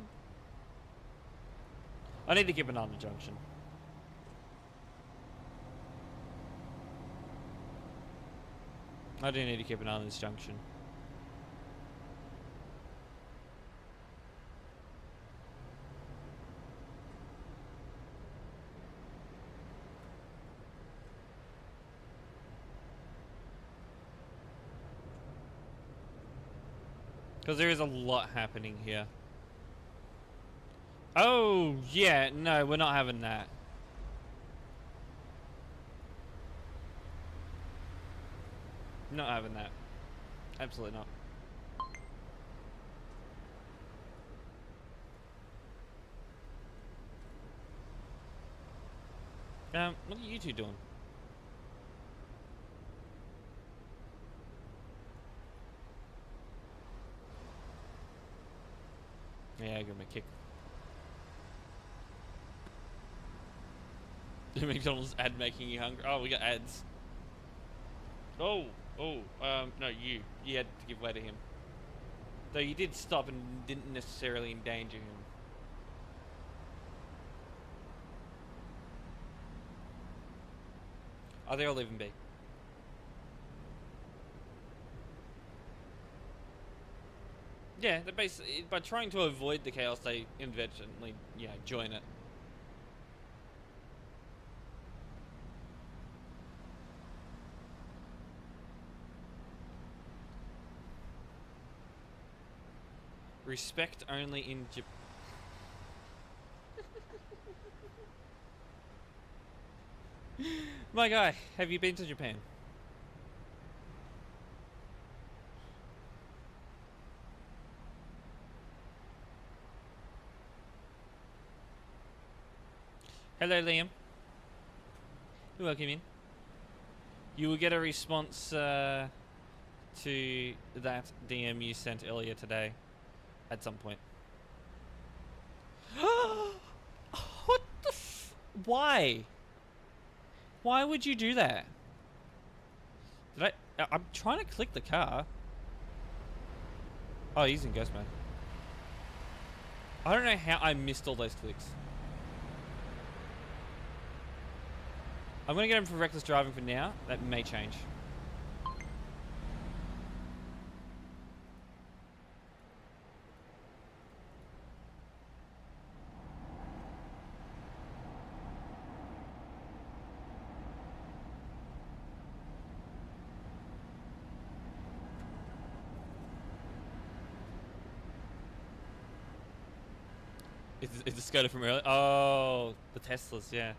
I need to keep an eye on the junction. I do need to keep an eye on this junction. Because there is a lot happening here. Oh, yeah, no, we're not having that. Not having that. Absolutely not. What are you two doing? Yeah, give him a kick. The McDonald's ad making you hungry. Oh, we got ads. Oh, no, you had to give way to him. Though you did stop and didn't necessarily endanger him. Oh, they're all leaving B. Yeah, they're basically, by trying to avoid the chaos, they inadvertently, join it. Respect only in Japan. My guy, have you been to Japan? Hello, Liam. Welcome in. You will get a response to that DM you sent earlier today at some point. What the Why? Why would you do that? I'm trying to click the car. Oh, he's in Ghost Mode. I don't know how I missed all those clicks. I'm gonna get him for reckless driving for now. That may change. Is the Skoda from earlier? Oh, the Teslas, yeah.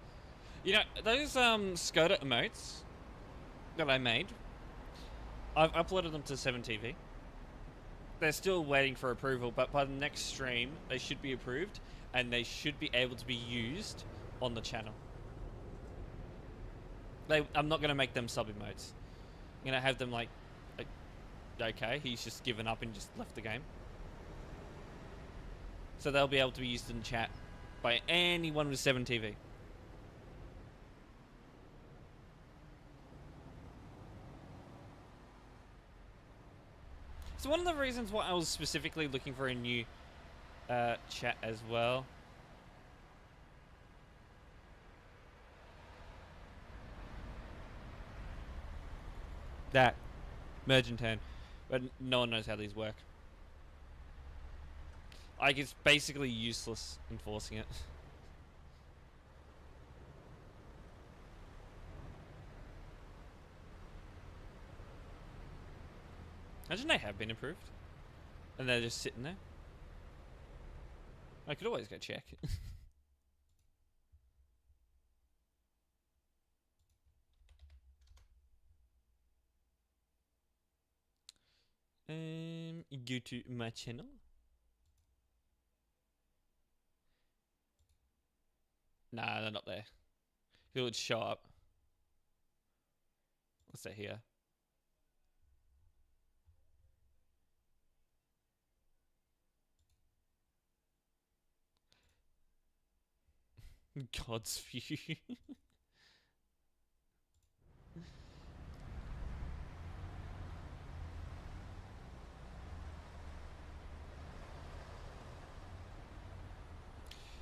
You know, those Skoda emotes that I made, I've uploaded them to 7TV. They're still waiting for approval, but by the next stream, they should be approved, and they should be able to be used on the channel. I'm not going to make them sub-emotes. I'm going to have them like, okay, he's just given up and just left the game. So they'll be able to be used in chat by anyone with 7TV. So one of the reasons why I was specifically looking for a new chat as well. That. Merge and turn. But no one knows how these work. Like, it's basically useless enforcing it. Imagine they have been approved. And they're just sitting there. I could always go check. Go to my channel. Nah, they're not there. It would show up. Let's say here. God's view.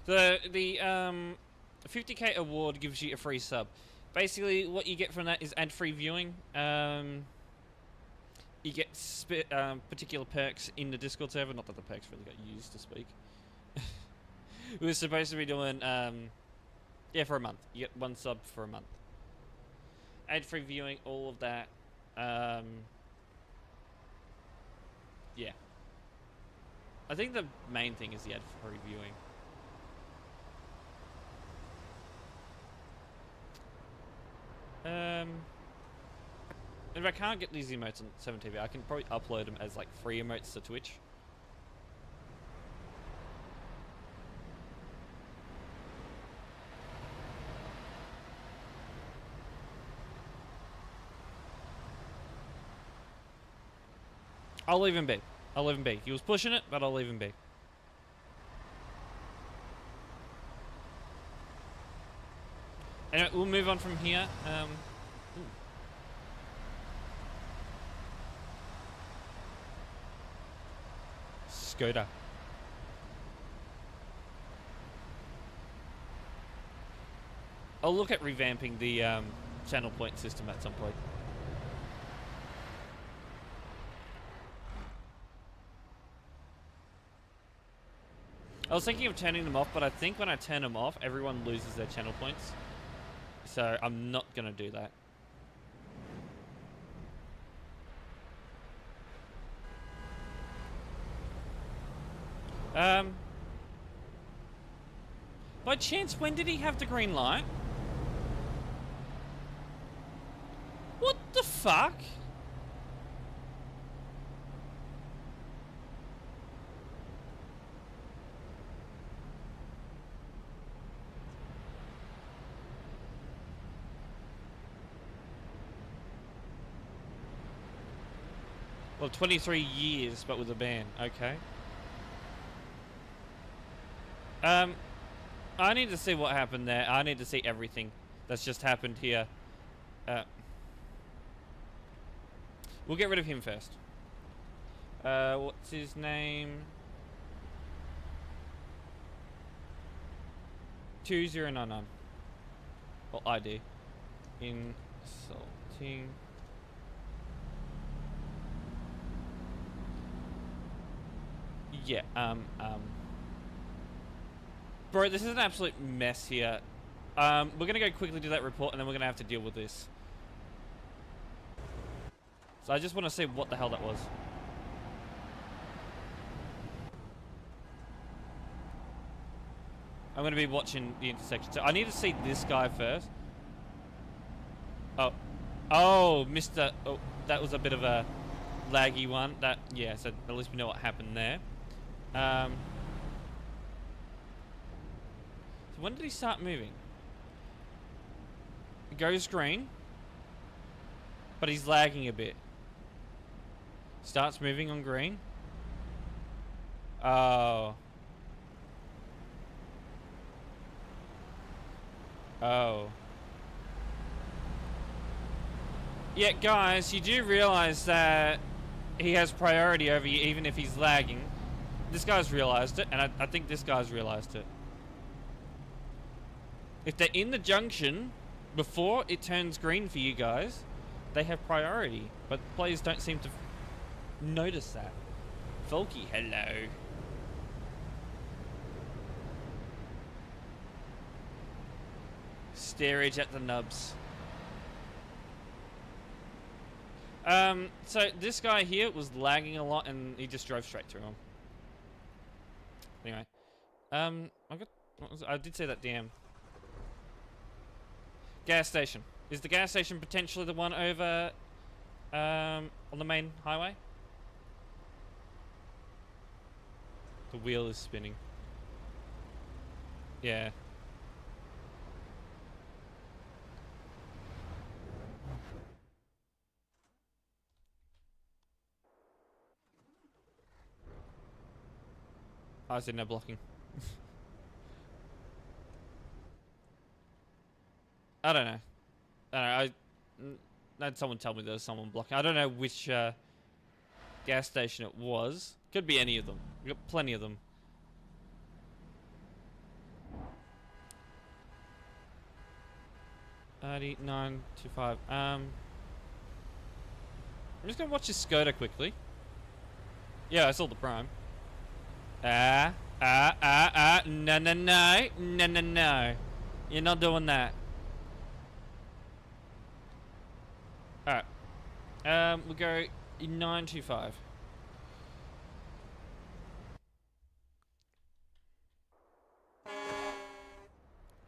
The 50k award gives you a free sub. Basically, what you get from that is ad-free viewing. You get particular perks in the Discord server. Not that the perks really got used to speak. We were supposed to be doing, yeah, for a month. You get one sub for a month. Ad-free viewing, all of that. Yeah. I think the main thing is the ad-free viewing. if I can't get these emotes on 7TV, I can probably upload them as like free emotes to Twitch. I'll leave him be. I'll leave him be. He was pushing it, but I'll leave him be. Anyway, we'll move on from here. Skoda. I'll look at revamping the channel point system at some point. I was thinking of turning them off, but I think when I turn them off, everyone loses their channel points. So I'm not going to do that. By chance, when did he have the green light? What the fuck? Well, 23 years, but with a ban. Okay. I need to see what happened there. I need to see everything that's just happened here. We'll get rid of him first. What's his name? 2099. Or ID. Insulting. Yeah, bro, this is an absolute mess here. We're gonna go quickly do that report, and then we're gonna have to deal with this. So I just want to see what the hell that was. I'm gonna be watching the intersection. So I need to see this guy first. Oh, Mr. Oh, that was a bit of a laggy one. Yeah, so at least we know what happened there. So when did he start moving? It goes green, but he's lagging a bit. Starts moving on green. Oh. Yeah, guys, you do realize that he has priority over you even if he's lagging. This guy's realized it, and I think this guy's realized it. If they're in the junction before it turns green for you guys, they have priority. But players don't seem to notice that. Folky, hello. Steerage at the nubs. So this guy here was lagging a lot, and he just drove straight through him. Anyway, I did say that damn gas station. Is the gas station potentially the one over on the main highway? The wheel is spinning. Yeah. I said no blocking. I don't know. I had someone tell me there was someone blocking. I don't know which gas station it was. Could be any of them. We've got plenty of them. $925. I'm just gonna watch this Skoda quickly. Yeah, I saw the prime. No. You're not doing that. Alright. We'll go 925.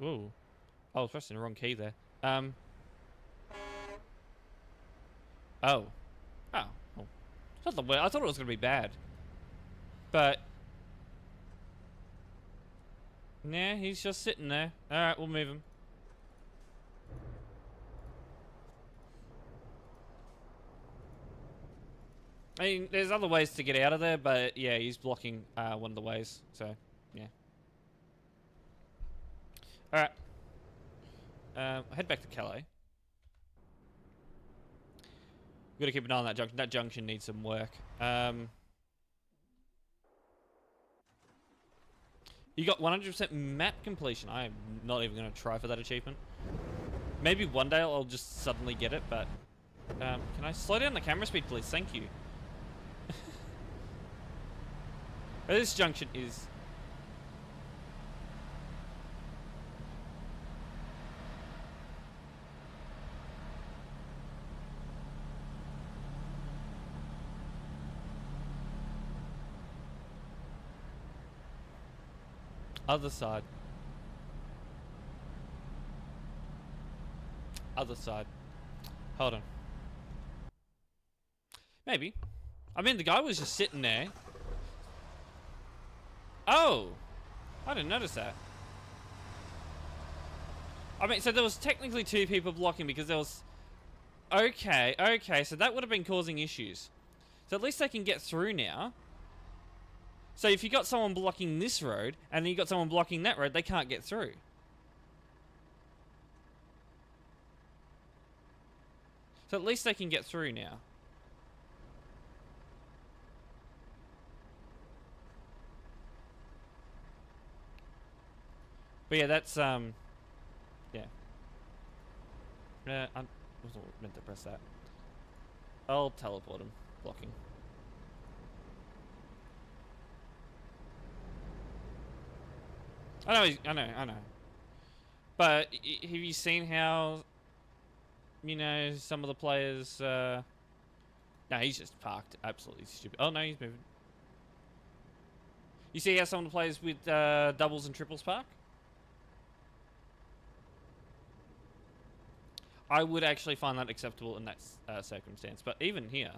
Ooh. I was pressing the wrong key there. Oh. Oh. Well, it's not the way. I thought it was going to be bad. But... Nah, he's just sitting there. Alright, we'll move him. I mean, there's other ways to get out of there, but yeah, he's blocking one of the ways. So, yeah. Alright. Head back to Calais. We've got to keep an eye on that junction. That junction needs some work. You got 100% map completion. I'm not even going to try for that achievement. Maybe one day I'll just suddenly get it, but... can I slow down the camera speed, please? Thank you. This junction is... Other side. Other side. Hold on. Maybe. I mean, the guy was just sitting there. Oh! I didn't notice that. I mean, so there was technically 2 people blocking because there was... Okay, okay, so that would have been causing issues. So at least they can get through now. So if you got someone blocking this road, and then you got someone blocking that road, they can't get through. So at least they can get through now. But yeah, that's, yeah. I wasn't meant to press that. I'll teleport him. Blocking. I know. But have you seen how, you know, some of the players, no, he's just parked. Absolutely stupid. Oh, no, he's moving. You see how some of the players with doubles and triples park? I would actually find that acceptable in that circumstance. But even here,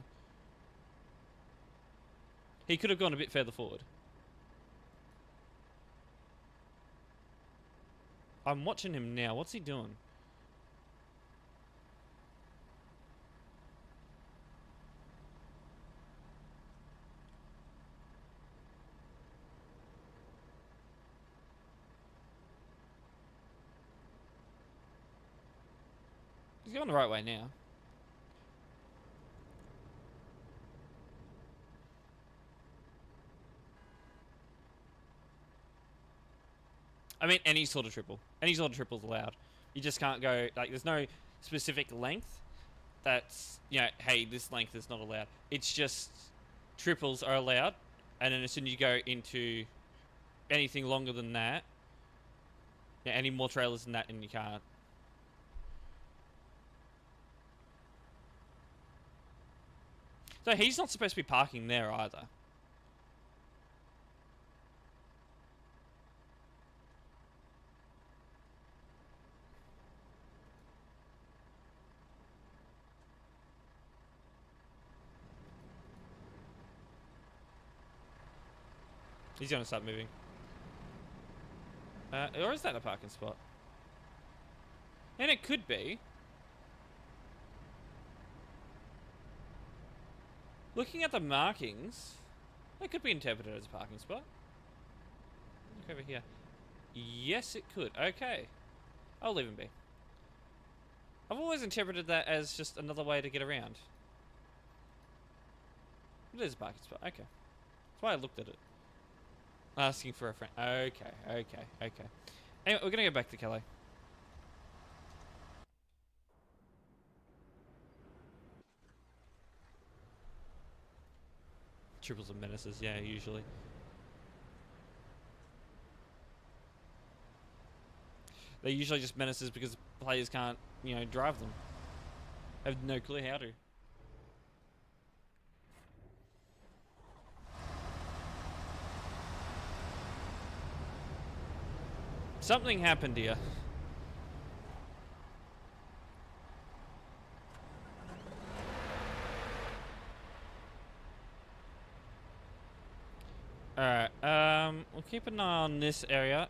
he could have gone a bit further forward. I'm watching him now. What's he doing? He's going the right way now. I mean, any sort of triple. Any sort of triple is allowed. You just can't go, like, there's no specific length that's, you know, hey, this length is not allowed. It's just triples are allowed, and then as soon as you go into anything longer than that, yeah, any more trailers than that, and you can't. So he's not supposed to be parking there either. He's gonna start moving. Or is that a parking spot? And it could be. Looking at the markings, that could be interpreted as a parking spot. Look over here. Yes, it could. Okay. I'll leave him be. I've always interpreted that as just another way to get around. It is a parking spot. Okay. That's why I looked at it. Asking for a friend. Okay. Anyway, we're gonna go back to Calais. Triples and menaces, yeah, usually. They're usually just menaces because players can't, you know, drive them. Have no clue how to. Something happened here. Alright, we'll keep an eye on this area.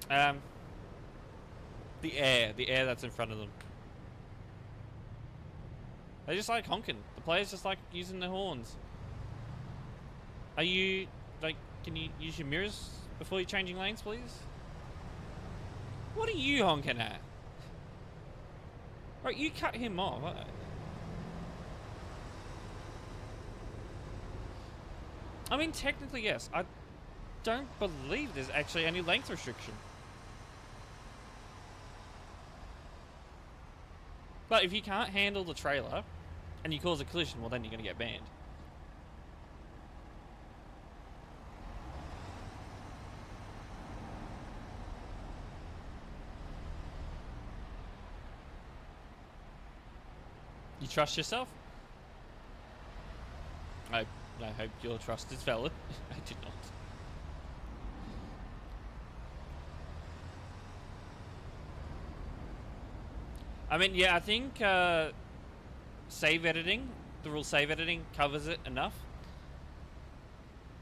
Um, the air that's in front of them. They just like honking. The players just like using their horns. Are you, like, can you use your mirrors before you're changing lanes, please? What are you honking at? Right, you cut him off. I mean, technically, yes. I don't believe there's actually any length restriction. But if you can't handle the trailer and you cause a collision, well, then you're going to get banned. You trust yourself? I hope your trust is valid. I did not. I mean, yeah, I think save editing, the rule save editing covers it enough.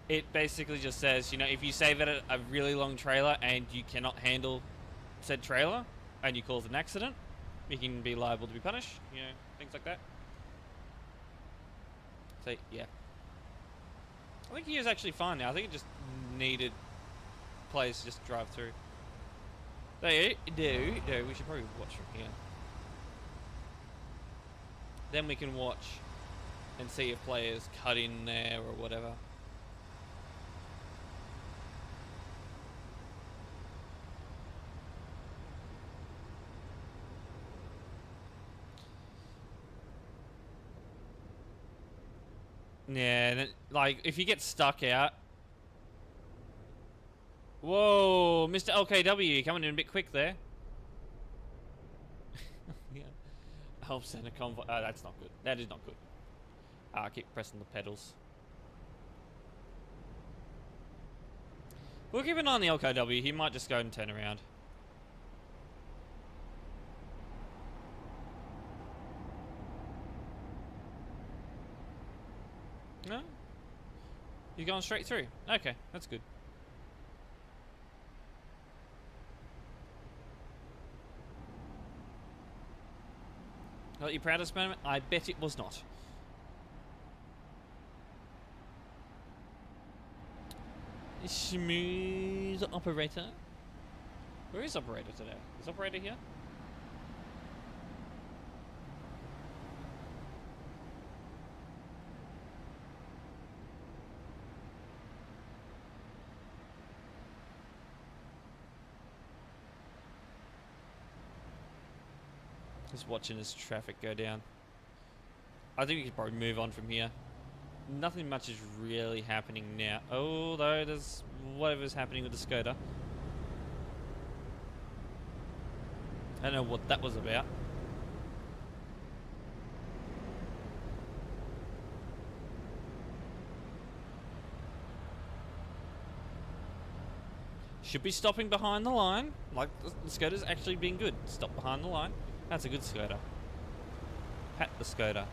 It basically just says, you know, if you save edit a really long trailer and you cannot handle said trailer and you cause an accident, you can be liable to be punished, you know, things like that. So, yeah. I think he is actually fine now. I think it just needed players to just drive through. They do. We should probably watch from here. Then we can watch and see if players cut in there or whatever. Yeah, and it, like, if you get stuck out... Whoa, Mr. LKW, coming in a bit quick there. Yeah. Help send a convoy. Oh, that's not good. That is not good. I keep pressing the pedals. We'll keep an eye on the LKW. He might just go and turn around. No? You're going straight through. Okay, that's good. Not your proudest moment? I bet it was not. Smooth operator. Where is operator today? Is operator here? Just watching this traffic go down. I think we could probably move on from here. Nothing much is really happening now. Although there's whatever's happening with the Skoda. I don't know what that was about. Should be stopping behind the line. Like, the Skoda's actually been good. Stop behind the line. That's a good Skoda. Pat the Skoda.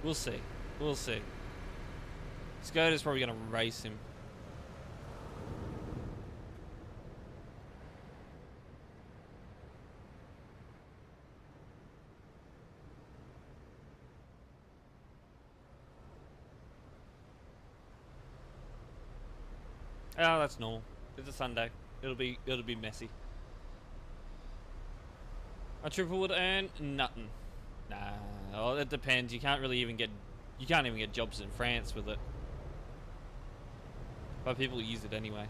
We'll see. We'll see. Skoda's probably going to race him. Oh, that's normal. It's a Sunday. It'll be messy. A triple would earn nothing. Nah, well, it depends. You can't even get jobs in France with it. But people use it anyway.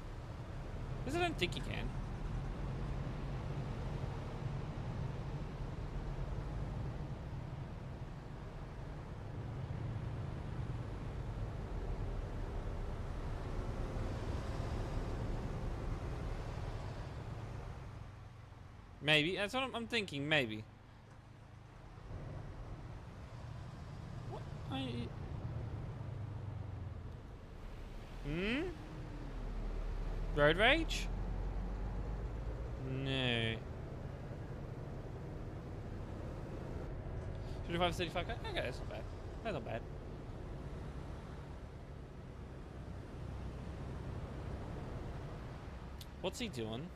Because I don't think you can. Maybe. That's what I'm thinking. Maybe. What? Hmm? Road rage? No. 25, 35. Okay, that's not bad. That's not bad. What's he doing?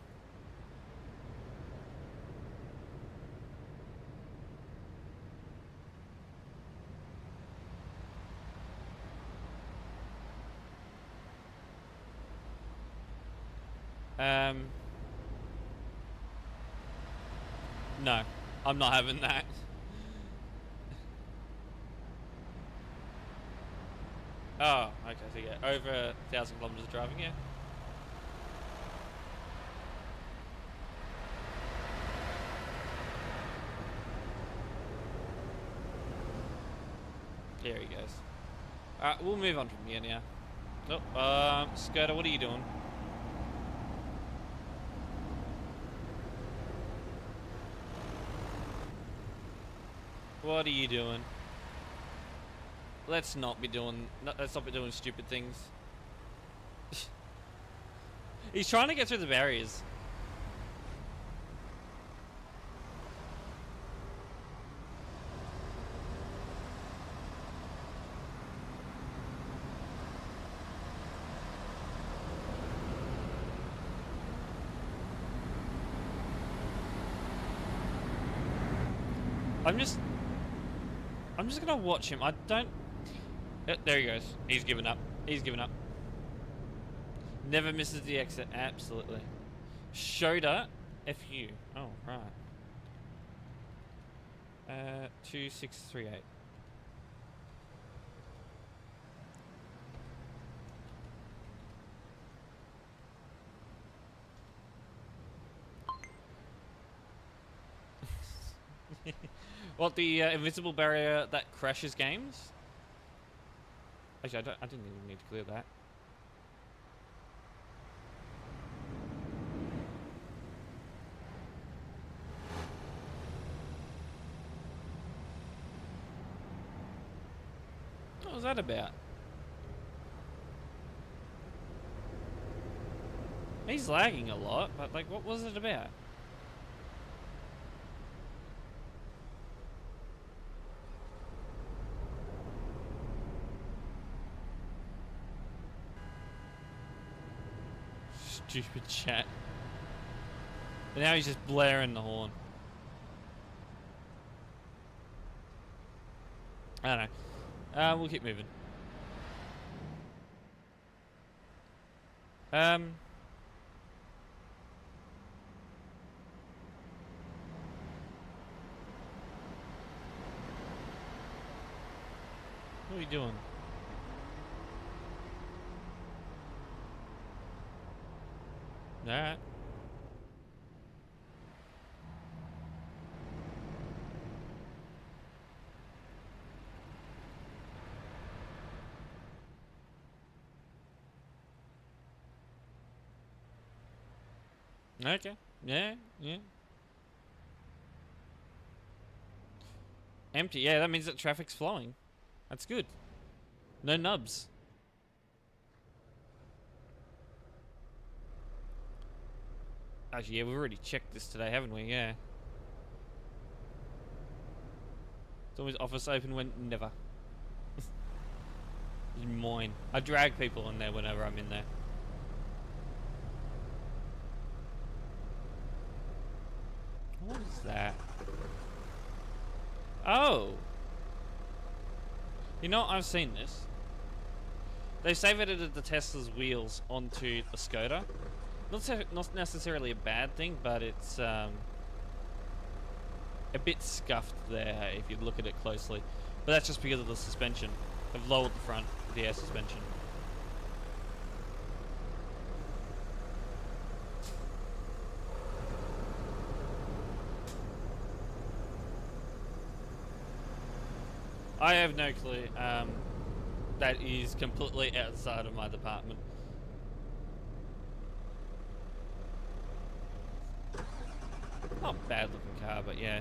No, I'm not having that. Oh, okay, so yeah, over 1,000 kilometers of driving, yeah. There he goes. Alright, we'll move on from here now. Oh, Skirter, what are you doing? What are you doing? Let's not be doing stupid things. He's trying to get through the barriers. I'm just gonna watch him. I don't. There he goes. He's given up. He's given up. Never misses the exit. Absolutely. Shoda, FU. Oh, right. 2638. What, the invisible barrier that crashes games? Actually, I didn't even need to clear that. What was that about? He's lagging a lot, but like, what was it about? Stupid chat. And now he's just blaring the horn. I don't know. We'll keep moving. What are we doing? Alright. Okay. Yeah, yeah. Empty. Yeah, that means that traffic's flowing. That's good. No nubs. Actually, yeah, we've already checked this today, haven't we? Yeah. It's always office open when never. It's mine. I drag people in there whenever I'm in there. What is that? Oh! You know, I've seen this. They save edited the Tesla's wheels onto the Skoda. Not necessarily a bad thing, but it's a bit scuffed there if you look at it closely. But that's just because of the suspension. They've lowered the front of the air suspension. I have no clue. That is completely outside of my department. Not a bad looking car, but yeah.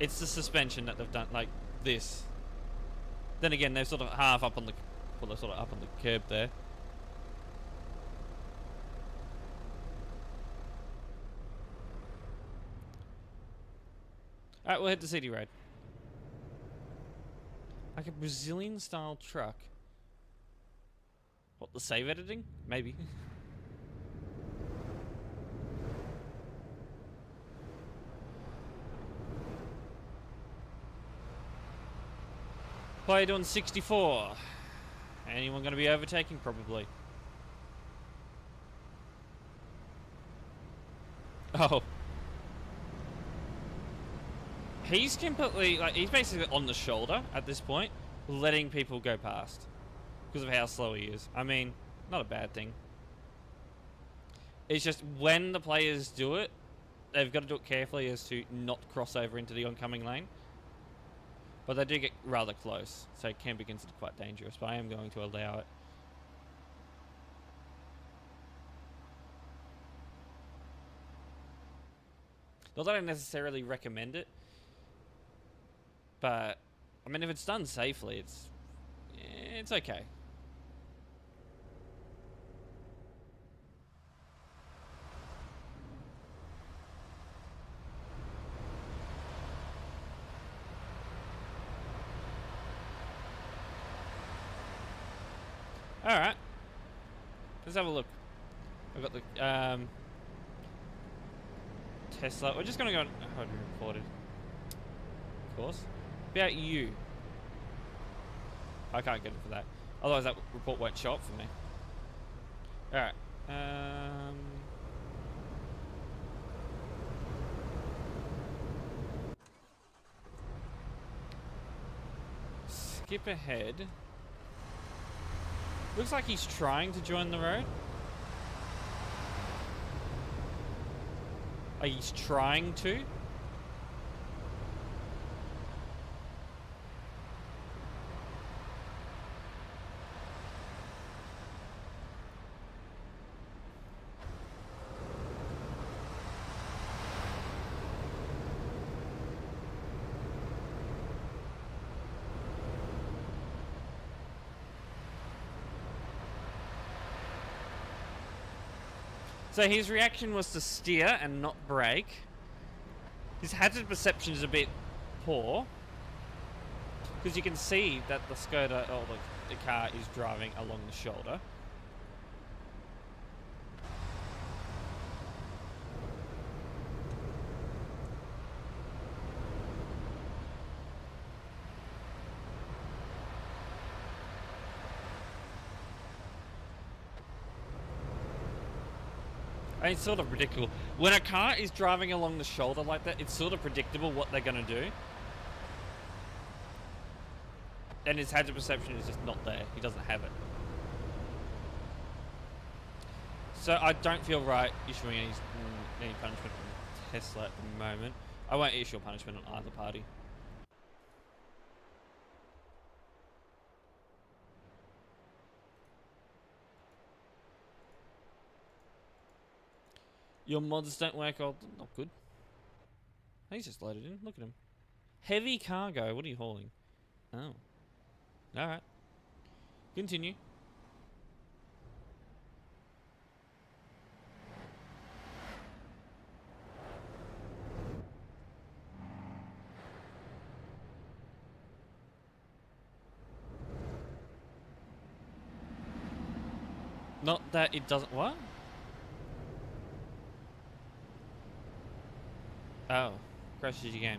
It's the suspension that they've done, like this. Then again, they're sort of half up on the, well, they're sort of up on the curb there. Alright, we'll head to City Road. Like a Brazilian style truck. What, the save editing? Maybe. Player doing 64. Anyone going to be overtaking? Probably. Oh. He's completely, like, he's basically on the shoulder at this point, letting people go past. Because of how slow he is. I mean, not a bad thing. It's just when the players do it, they've got to do it carefully as to not cross over into the oncoming lane. But they do get rather close, so it can be considered quite dangerous, but I am going to allow it. Not that I necessarily recommend it, but, I mean, if it's done safely, it's okay. Alright. Let's have a look. I've got the Tesla. We're just gonna go on recorded. Of course. About you. I can't get it for that. Otherwise that report won't show up for me. Alright. Skip ahead. Looks like he's trying to join the road. Like he's trying to. So his reaction was to steer and not brake. His hazard perception is a bit poor. Because you can see that the Skoda, or the car is driving along the shoulder. And it's sort of predictable. When a car is driving along the shoulder like that, it's sort of predictable what they're going to do. And his hazard perception is just not there. He doesn't have it. So I don't feel right issuing any punishment on Tesla at the moment. I won't issue a punishment on either party. Your mods don't work. Oh, not good. He's just loaded in. Look at him. Heavy cargo. What are you hauling? Oh. Alright. Continue. Not that it doesn't... What? Oh. Crashes your game.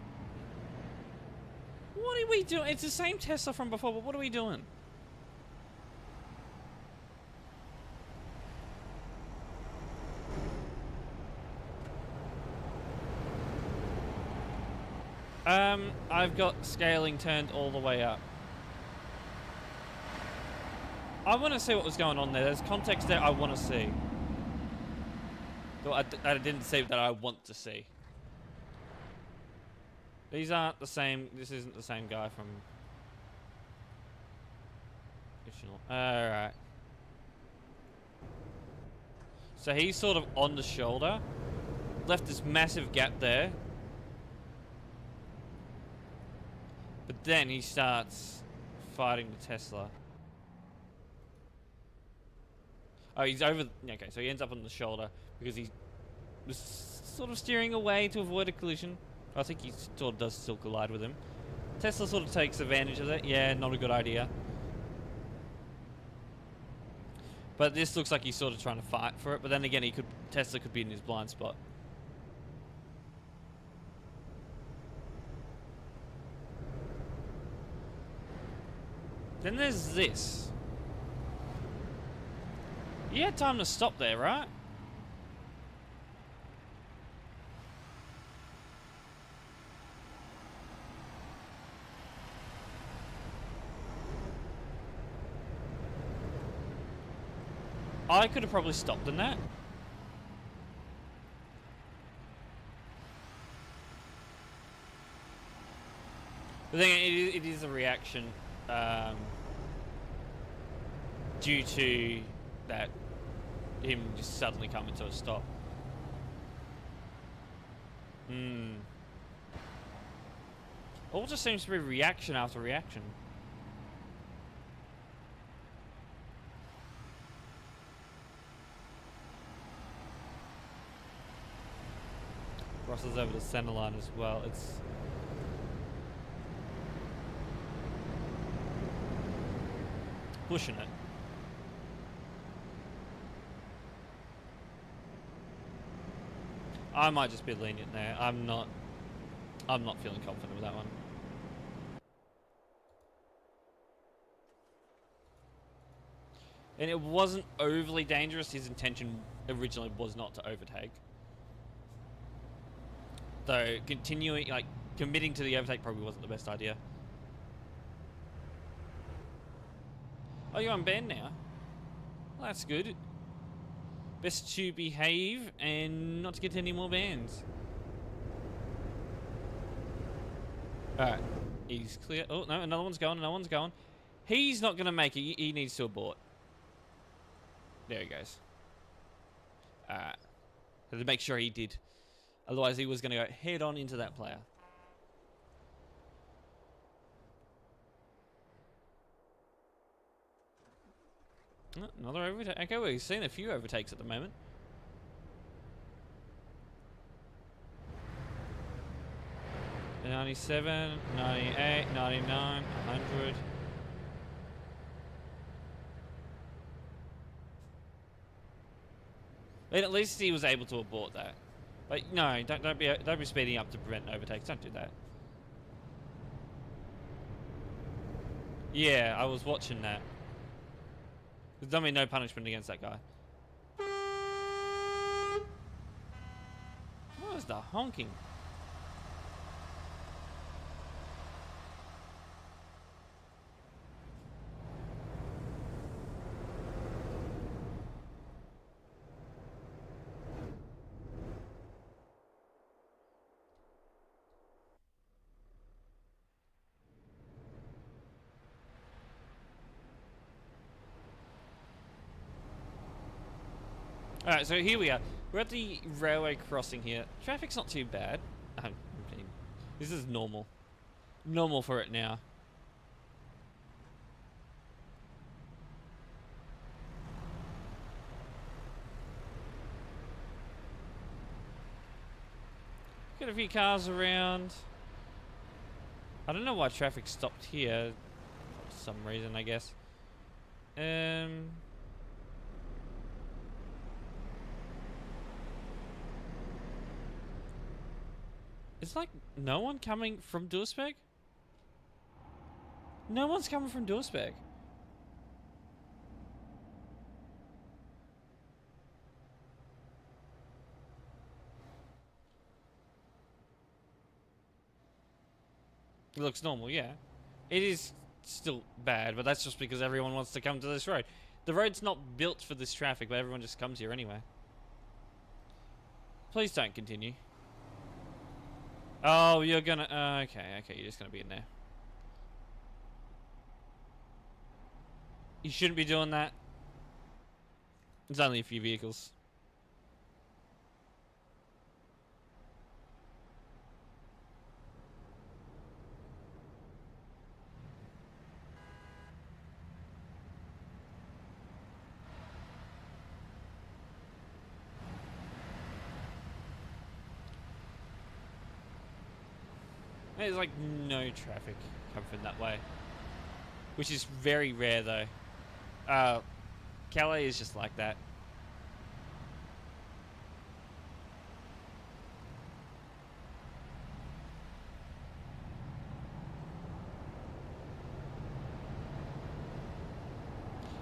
What are we doing? It's the same Tesla from before, but what are we doing? I've got scaling turned all the way up. I want to see what was going on there. There's context there I want to see. Though I didn't see that I want to see. These aren't the same. This isn't the same guy from... Alright. So he's sort of on the shoulder. Left this massive gap there. But then he starts fighting the Tesla. Oh, he's over... Okay, so he ends up on the shoulder because he was sort of steering away to avoid a collision. I think he sort of does still collide with him. Tesla sort of takes advantage of that. Yeah, not a good idea. But this looks like he's sort of trying to fight for it. But then again, Tesla could be in his blind spot. Then there's this. You had time to stop there, right? I could have probably stopped in that. But then it is a reaction due to that him just suddenly coming to a stop. All just seems to be reaction after reaction. Crosses over the center line as well. It's pushing it. I might just be lenient there. I'm not feeling confident with that one. And it wasn't overly dangerous. His intention originally was not to overtake. Though committing to the overtake probably wasn't the best idea. Oh, you're unbanned now? Well, that's good. Best to behave and not to get any more bans. Alright. He's clear. Oh, no, another one's going, another one's going. He's not going to make it. He needs to abort. There he goes. Alright. To make sure he did. Otherwise, he was going to go head on into that player. Oh, another overtake. Okay, we're seeing a few overtakes at the moment. The 97, 98, 99, 100. And at least he was able to abort that. Like, no, don't be speeding up to prevent overtakes. Don't do that. Yeah, I was watching that. There's going to be no punishment against that guy. What was the honking? Alright, so here we are. We're at the railway crossing here. Traffic's not too bad. I mean, this is normal. Normal for it now. Got a few cars around. I don't know why traffic stopped here. For some reason, I guess. It's like no one coming from Duisburg? No one's coming from Duisburg. It looks normal, yeah. It is still bad, but that's just because everyone wants to come to this road. The road's not built for this traffic, but everyone just comes here anyway. Please don't continue. Oh, you're gonna... okay, you're just gonna be in there. You shouldn't be doing that. It's only a few vehicles. There's like no traffic coming from that way, which is very rare though. Calais is just like that.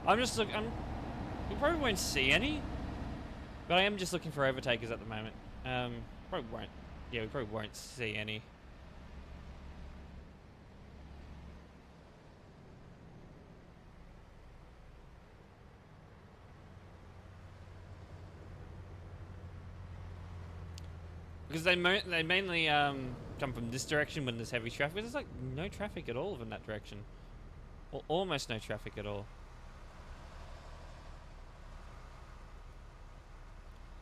I'm just looking. We probably won't see any, but I am just looking for overtakers at the moment. Probably won't. Yeah, we probably won't see any. Because they mainly come from this direction when there's heavy traffic. There's like no traffic at all in that direction, or almost no traffic at all.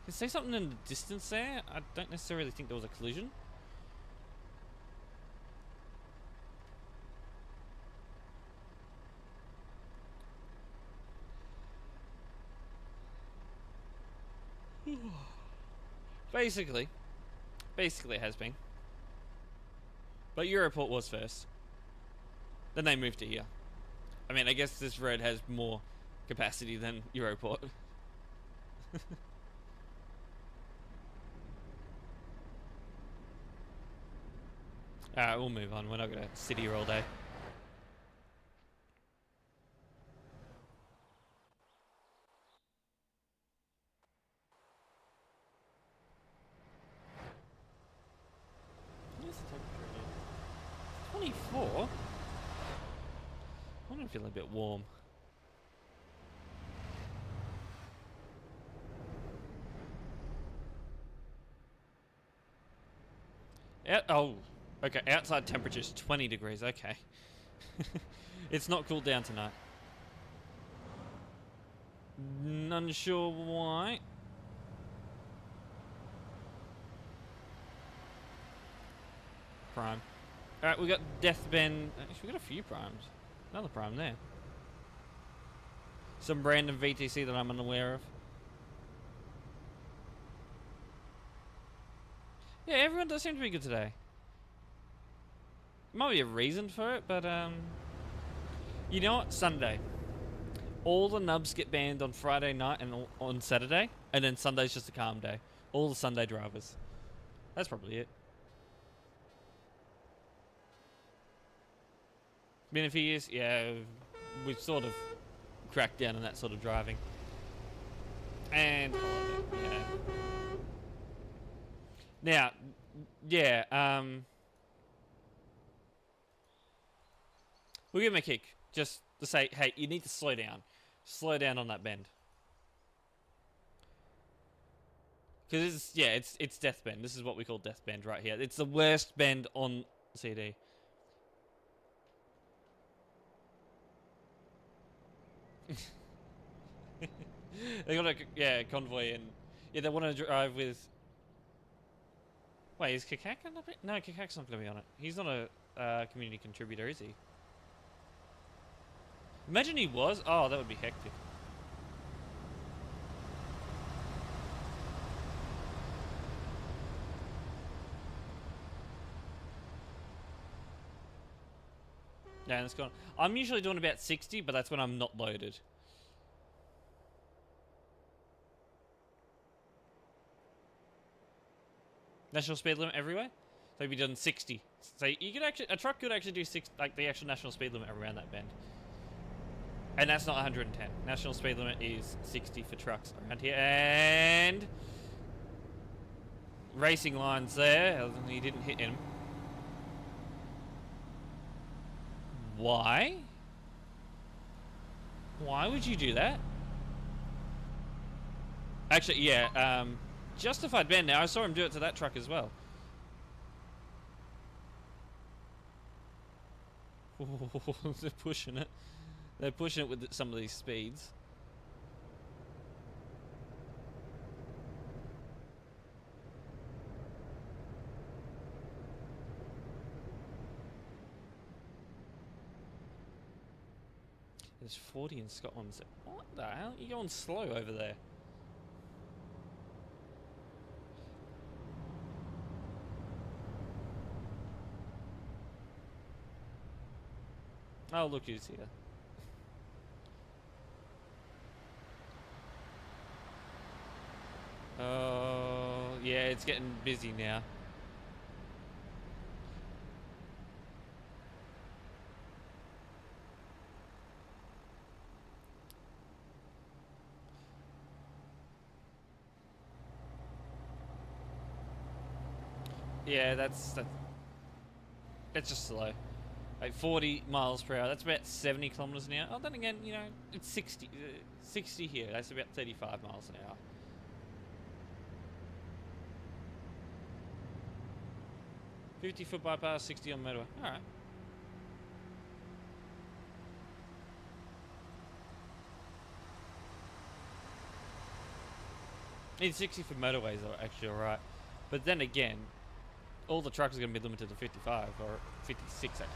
I can see something in the distance there. I don't necessarily think there was a collision. Basically it has been. But Europort was first. Then they moved to here. I mean, I guess this road has more capacity than Europort. Alright, we'll move on. We're not gonna sit here all day. What's the temperature here? 24? I'm feeling a bit warm. Oh, okay. Outside temperature is 20 degrees. Okay. It's not cooled down tonight. Unsure why. Prime. Alright, we got Death Bend. Actually, we got a few primes. Another prime there. Some random VTC that I'm unaware of. Yeah, everyone does seem to be good today. Might be a reason for it, but you know what? Sunday. All the nubs get banned on Friday night and on Saturday, and then Sunday's just a calm day. All the Sunday drivers. That's probably it. Been a few years, yeah. We've sort of cracked down on that sort of driving. And yeah. Now, yeah. We'll give him a kick, just to say, hey, you need to slow down. Slow down on that bend. Because it's Death Bend. This is what we call Death Bend right here. It's the worst bend on CD. They got a convoy and yeah, they want to drive with. Wait, is Kakak gonna be? No, Kakak's not gonna be on it. He's not a community contributor, is he? Imagine he was. Oh, that would be hectic. Yeah, it's gone. I'm usually doing about 60, but that's when I'm not loaded. National speed limit everywhere? So you'd be doing 60. So you could actually, a truck could actually do like the actual national speed limit around that bend. And that's not 110. National speed limit is 60 for trucks around here. And racing lines there. He didn't hit him. Why? Why would you do that? Actually, yeah. Justified bend now. I saw him do it to that truck as well. They're pushing it. They're pushing it with some of these speeds. There's 40 in Scotland. What the hell? You're going slow over there. Oh, look who's here. Oh, yeah, it's getting busy now. Yeah, that's just slow. Like 40 miles per hour. That's about 70 kilometers an hour. Oh, then again, you know, it's 60 here. That's about 35 miles an hour. $50 bypass, 60 on motorway. All right. It's 60 for motorways are actually alright. But then again, all the trucks are going to be limited to 55 or 56 actually.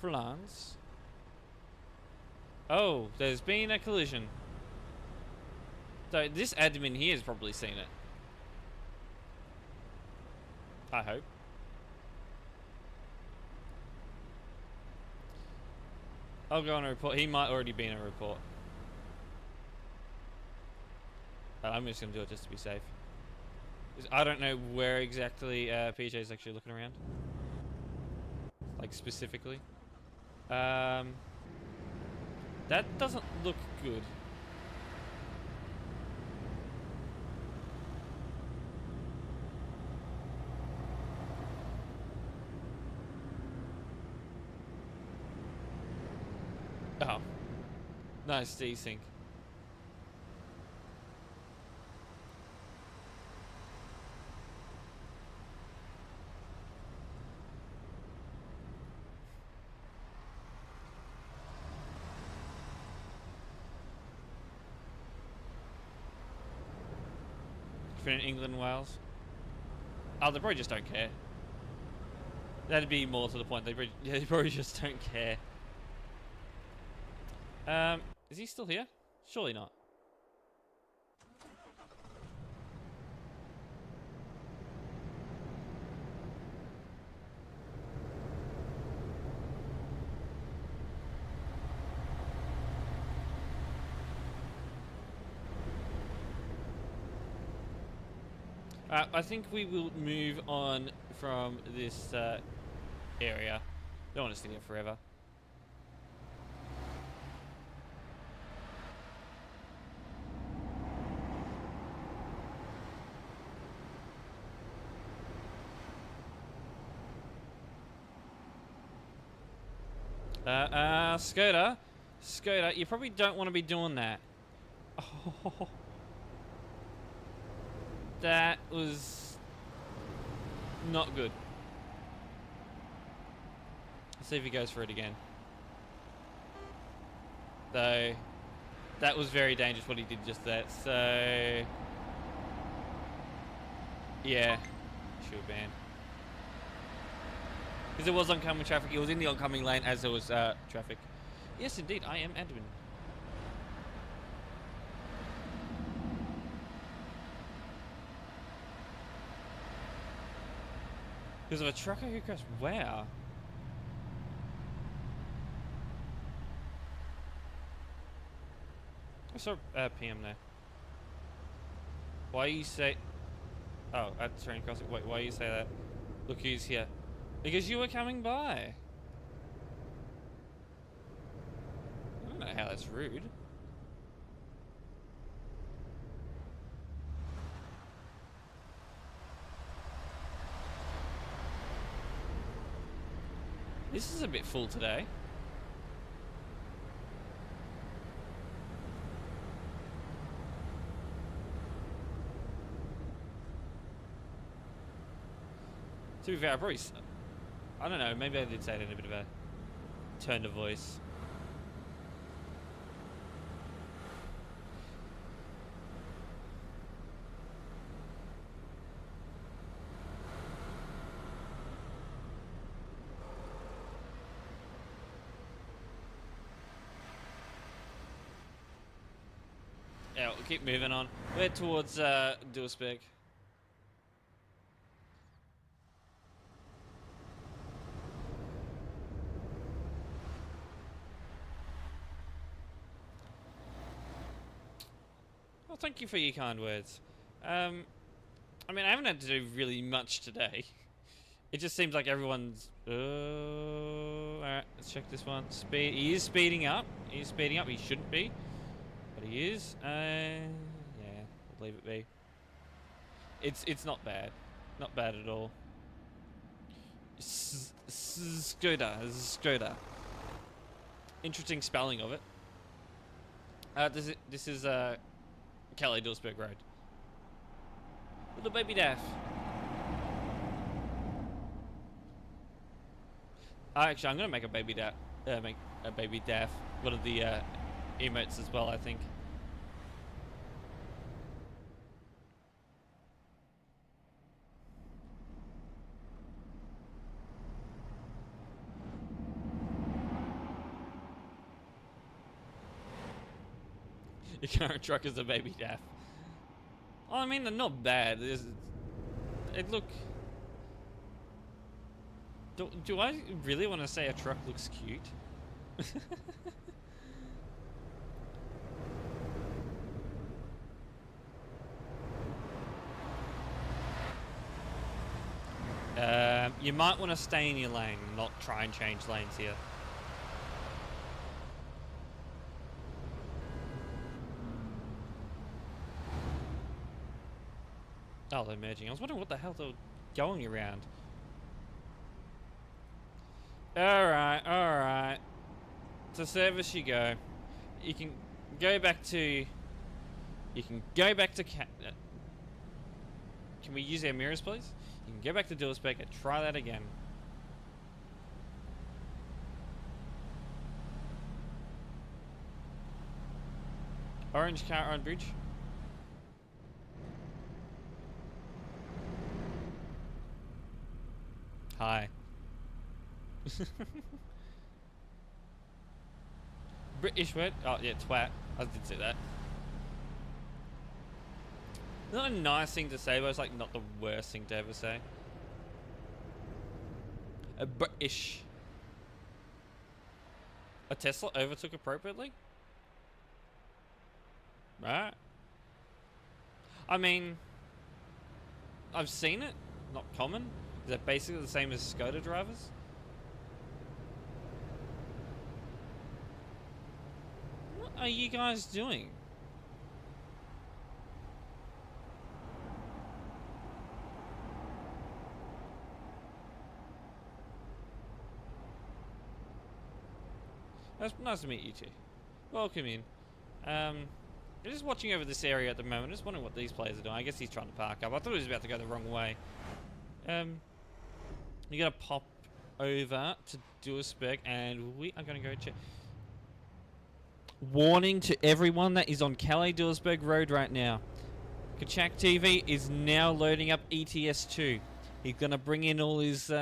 France. Oh, there's been a collision. So this admin here has probably seen it. I hope. I'll go on a report. He might already be in a report. I'm just going to do it just to be safe. I don't know where exactly PJ is actually looking around. Like specifically. That doesn't look good. Oh. Nice desync. For England, Wales. Oh, they probably just don't care. That'd be more to the point. They probably just don't care. Is he still here? Surely not. I think we will move on from this area. Don't want to stay here forever. Scooter, you probably don't want to be doing that. Oh, that was not good. Let's see if he goes for it again. Though, that was very dangerous what he did just there. So, yeah, should ban. Because it was oncoming traffic. It was in the oncoming lane as there was traffic. Yes, indeed, I am admin. Because of a trucker who crashed. Wow. I saw PM there. Why you say... Oh, at the train crossing. Wait, why you say that? Look who's here. Because you were coming by. I don't know how that's rude. This is a bit full today. To be fair, I don't know, maybe I did say it in a bit of a tone of voice. Yeah, we'll keep moving on. We're towards Duisburg. Well, thank you for your kind words. I mean, I haven't had to do really much today. It just seems like everyone's... Alright, let's check this one. He is speeding up. He is speeding up. He shouldn't be. But he is. Yeah, we'll leave it be. It's not bad. Not bad at all. Skoda. Interesting spelling of it. This is Calais Duisburg Road. Little baby Daff. Actually, I'm gonna make a baby Daff. Make a baby Daff. One of the emotes as well, I think. Your current truck is a baby Daff. Oh, I mean, they're not bad. Look. Do I really want to say a truck looks cute? You might want to stay in your lane, not try and change lanes here. Oh, they're merging. I was wondering what the hell they were going around. Alright. To service you go. You can go back to... Can we use our mirrors, please? You can go back to Duisburg and try that again. Orange car on bridge. Hi. British word? Oh yeah, twat. I did say that. Not a nice thing to say, but it's like not the worst thing to ever say. A British. A Tesla overtook appropriately? Right. I mean, I've seen it. Not common. Is that basically the same as Skoda drivers? What are you guys doing? Nice to meet you two. Welcome in. I'm just watching over this area at the moment. Just wondering what these players are doing. I guess he's trying to park up. I thought he was about to go the wrong way. You gotta pop over to Duisburg, and we are gonna go check. Warning to everyone that is on Calais Duisburg Road right now. Kachak TV is now loading up ETS2. He's gonna bring in all his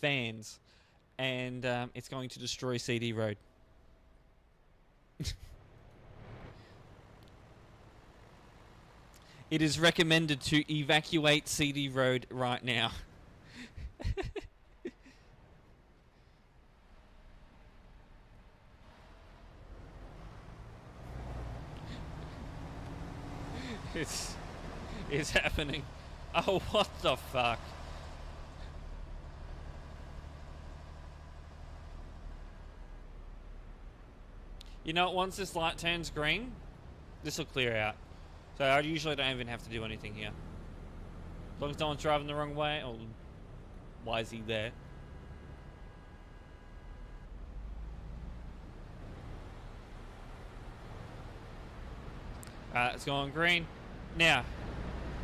fans, and it's going to destroy CD Road. It is recommended to evacuate CD Road right now. It's happening. Oh, what the fuck? You know, once this light turns green, this will clear out. So I usually don't even have to do anything here. As long as no one's driving the wrong way. Oh, why is he there? It's going green. Now,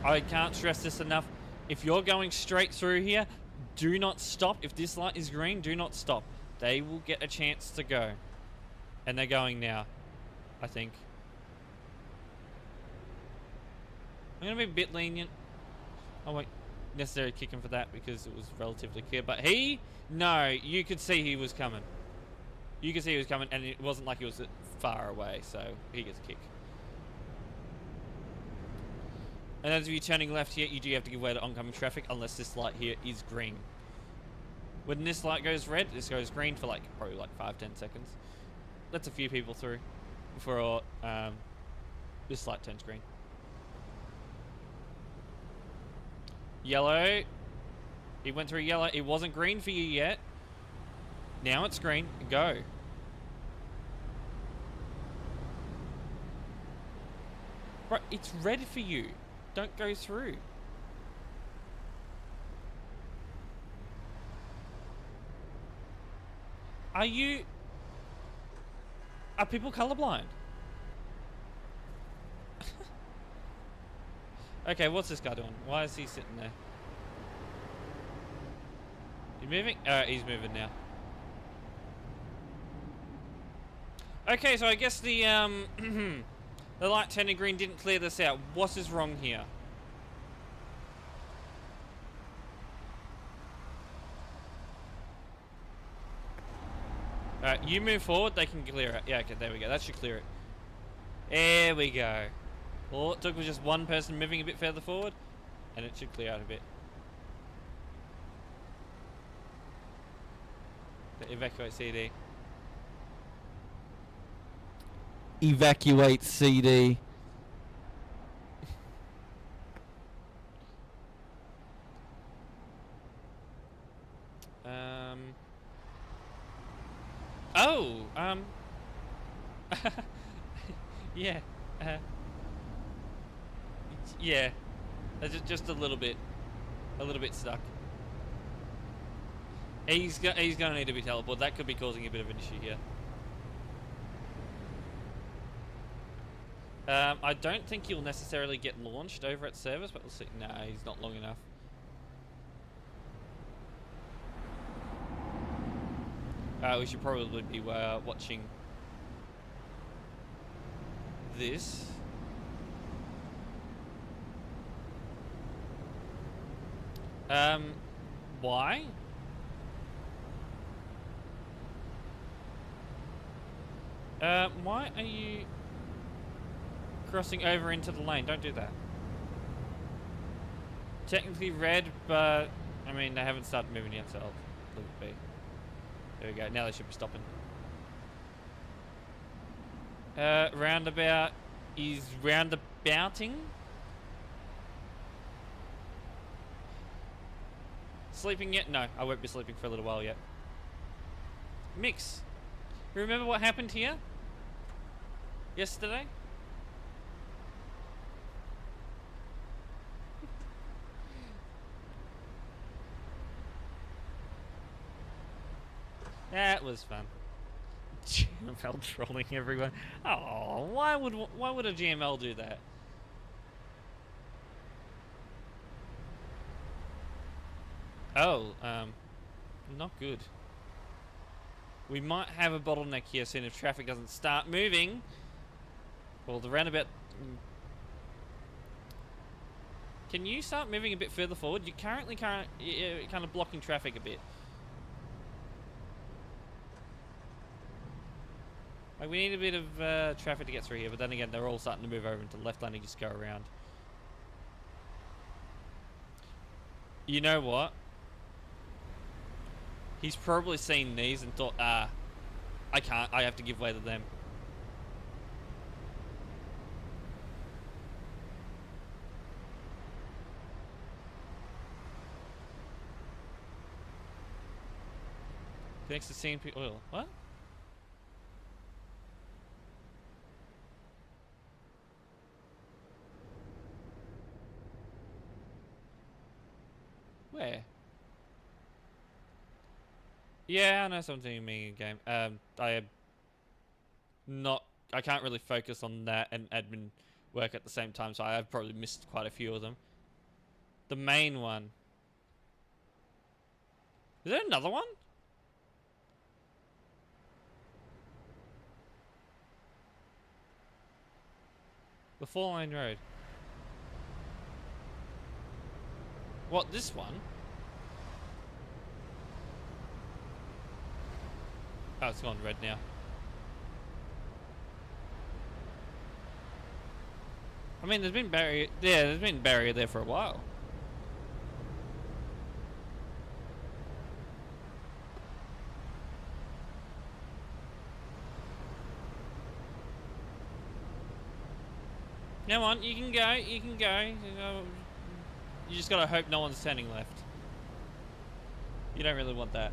I can't stress this enough. If you're going straight through here, do not stop. If this light is green, do not stop. They will get a chance to go. And they're going now, I think. I'm going to be a bit lenient. I won't necessarily kick him for that because it was relatively clear. But no, you could see he was coming. You could see he was coming, and it wasn't like he was far away, so he gets a kick. And as you're turning left here, you do have to give way to oncoming traffic unless this light here is green. When this light goes red, this goes green for like probably like 5-10 seconds. Lets a few people through before This light turns green. Yellow. It went through yellow. It wasn't green for you yet. Now it's green. Go. Right, it's red for you. Don't go through. Are people colorblind? Okay, what's this guy doing? Why is he sitting there? You moving? He's moving now. Okay, so I guess the the light turning green didn't clear this out. What is wrong here? Alright, you move forward, they can clear it. Yeah, okay, there we go. That should clear it. There we go. All it took was just one person moving a bit further forward, and it should clear out a bit. Evacuate CD. Evacuate CD. Oh, yeah, yeah, just a little bit stuck. He's gonna need to be teleported. That could be causing a bit of an issue here. I don't think he'll necessarily get launched over at service, but we'll see. No, he's not long enough. We should probably be watching this. Why? Why are you crossing over into the lane? Don't do that. Technically red, but I mean they haven't started moving yet, so I'll leave it be. There we go. Now they should be stopping. Roundabout is roundabouting. Sleeping yet? No, I won't be sleeping for a little while yet. Mix. Remember what happened here? Yesterday? That was fun. GML trolling everyone. Oh, why would a GML do that? Oh, not good. We might have a bottleneck here soon if traffic doesn't start moving. Well, the roundabout. Can you start moving a bit further forward? You're currently kind of blocking traffic a bit. Like, we need a bit of traffic to get through here, but then again, they're all starting to move over into the left lane and just go around. You know what? He's probably seen these and thought, I can't, I have to give way to them. Thanks to CNP oil. What? Where? Yeah, I know something you mean in game. I can't really focus on that and admin work at the same time, so I've probably missed quite a few of them. The main one. Is there another one? The 4-lane road. What, this one? Oh, it's gone red now. I mean, there's been barrier. Yeah, there's been barrier there for a while. Come on, you can go, you can go. You just gotta hope no one's turning left. You don't really want that.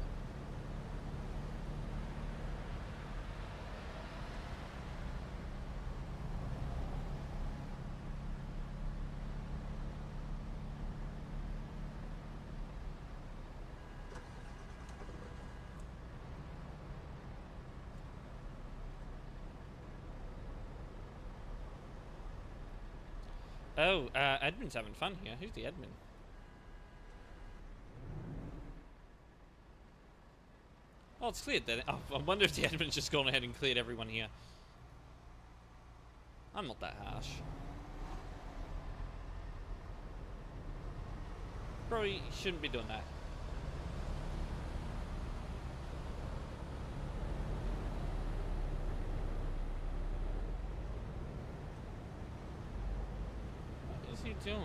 Oh, admin's having fun here. Who's the admin? Oh, it's cleared then. Oh, I wonder if the admin's just gone ahead and cleared everyone here. I'm not that harsh. Probably shouldn't be doing that. What is he doing?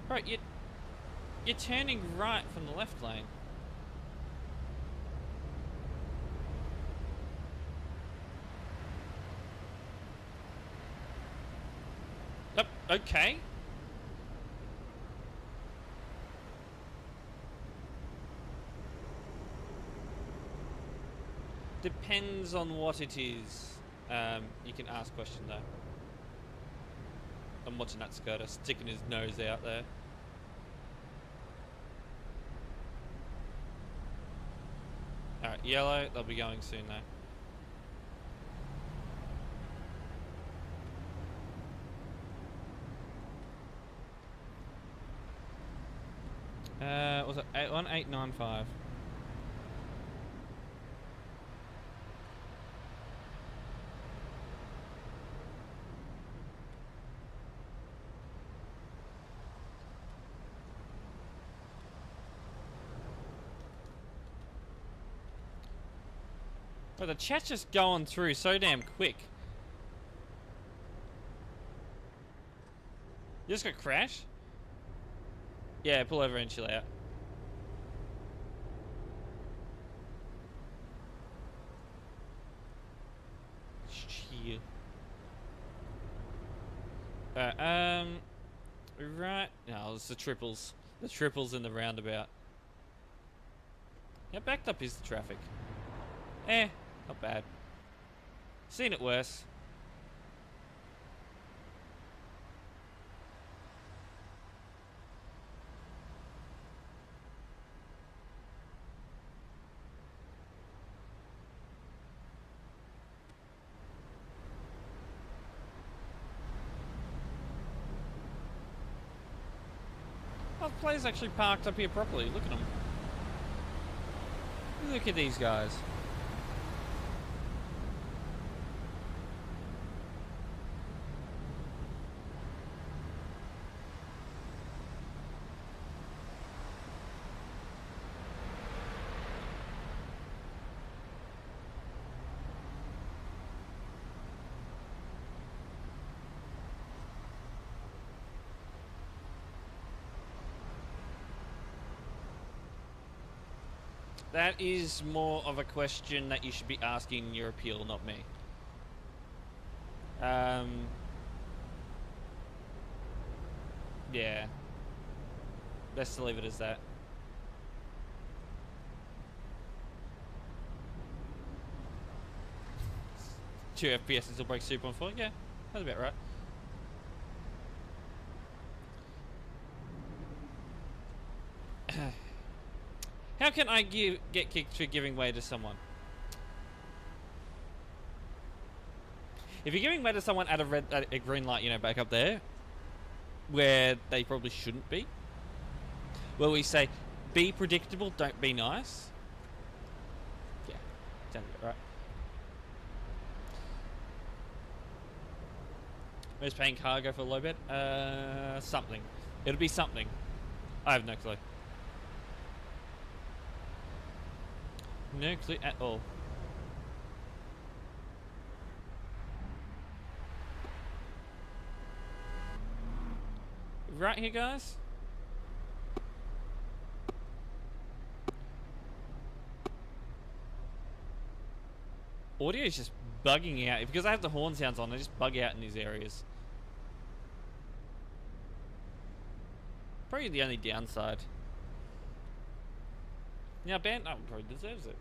Bro, you're turning right from the left lane. Yep, okay. Depends on what it is. You can ask question though. I'm watching that Skirter sticking his nose out there. Alright, yellow, they'll be going soon though. Was it 1895? But the chat's just going through so damn quick. You just got crash? Yeah, pull over and chill out. Chill. Right. No, it's the triples. The triples in the roundabout. How backed up is the traffic? Not bad. Seen it worse. Oh, the player's actually parked up here properly. Look at them. Look at these guys. That is more of a question that you should be asking your appeal, not me. Yeah. Best to leave it as that. 2 FPS until break 2.4. Yeah, that's about right. How can I get kicked for giving way to someone? If you're giving way to someone at a green light, you know, back up there, where they probably shouldn't be, where we say, be predictable, don't be nice. Yeah, sounds about right. Who's paying cargo for low bed? Something. It'll be something. I have no clue. No clue at all. Right here, guys. audio is just bugging out. Because I have the horn sounds on, they just bug out in these areas. Probably the only downside. Now, band probably deserves it.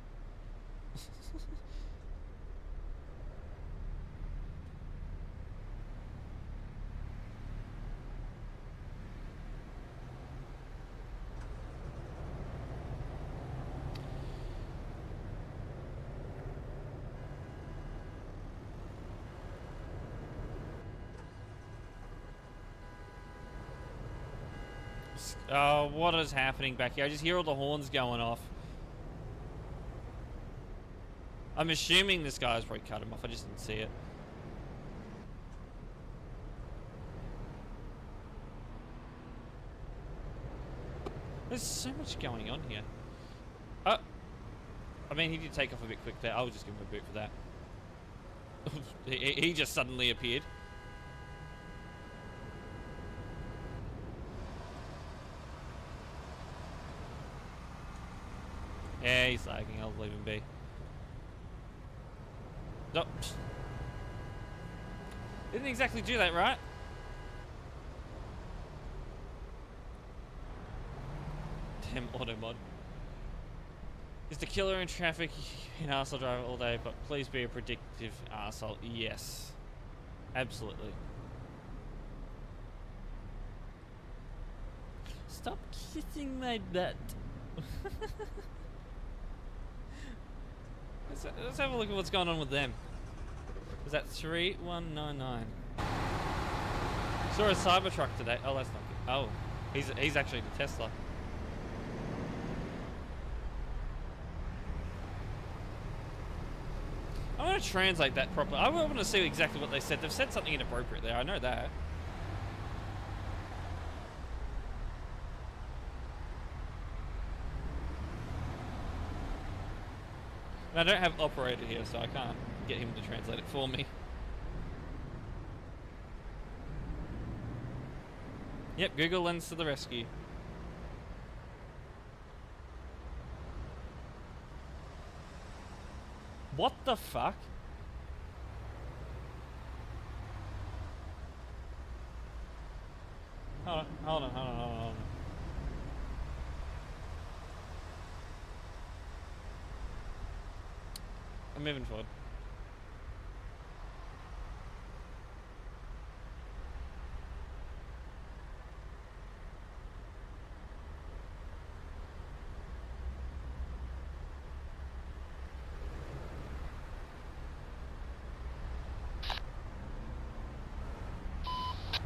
Oh, what is happening back here? I just hear all the horns going off. I'm assuming this guy's probably cut him off. I just didn't see it. There's so much going on here. I mean, he did take off a bit quick there. I was just giving him a boot for that. he just suddenly appeared. Yeah, he's lagging. I'll leave him be. Nope. Didn't exactly do that, right? Damn auto mod. Is the killer in traffic an arsehole driver all day, but please be a predictive arsehole. Yes. Absolutely. Stop kissing my butt. Let's have a look at what's going on with them. Is that 3199? Saw a Cybertruck today. Oh, that's not good. Oh, he's actually the Tesla. I'm going to translate that properly. I want to see exactly what they said. They've said something inappropriate there. I know that. I don't have operator here, so I can't get him to translate it for me. Yep, Google Lens to the rescue. What the fuck? Hold on. I'm moving forward.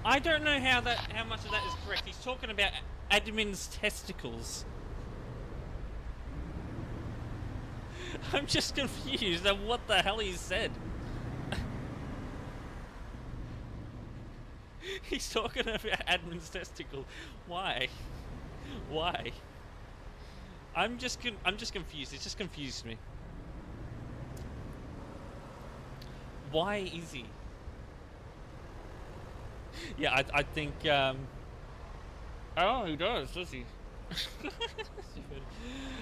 I don't know how much of that is correct. He's talking about admin's testicles. I'm just confused at what the hell he said. He's talking about admin's testicle. Why? Why? I'm just confused. It just confused me. Why is he? Yeah, I think. Oh, he does he?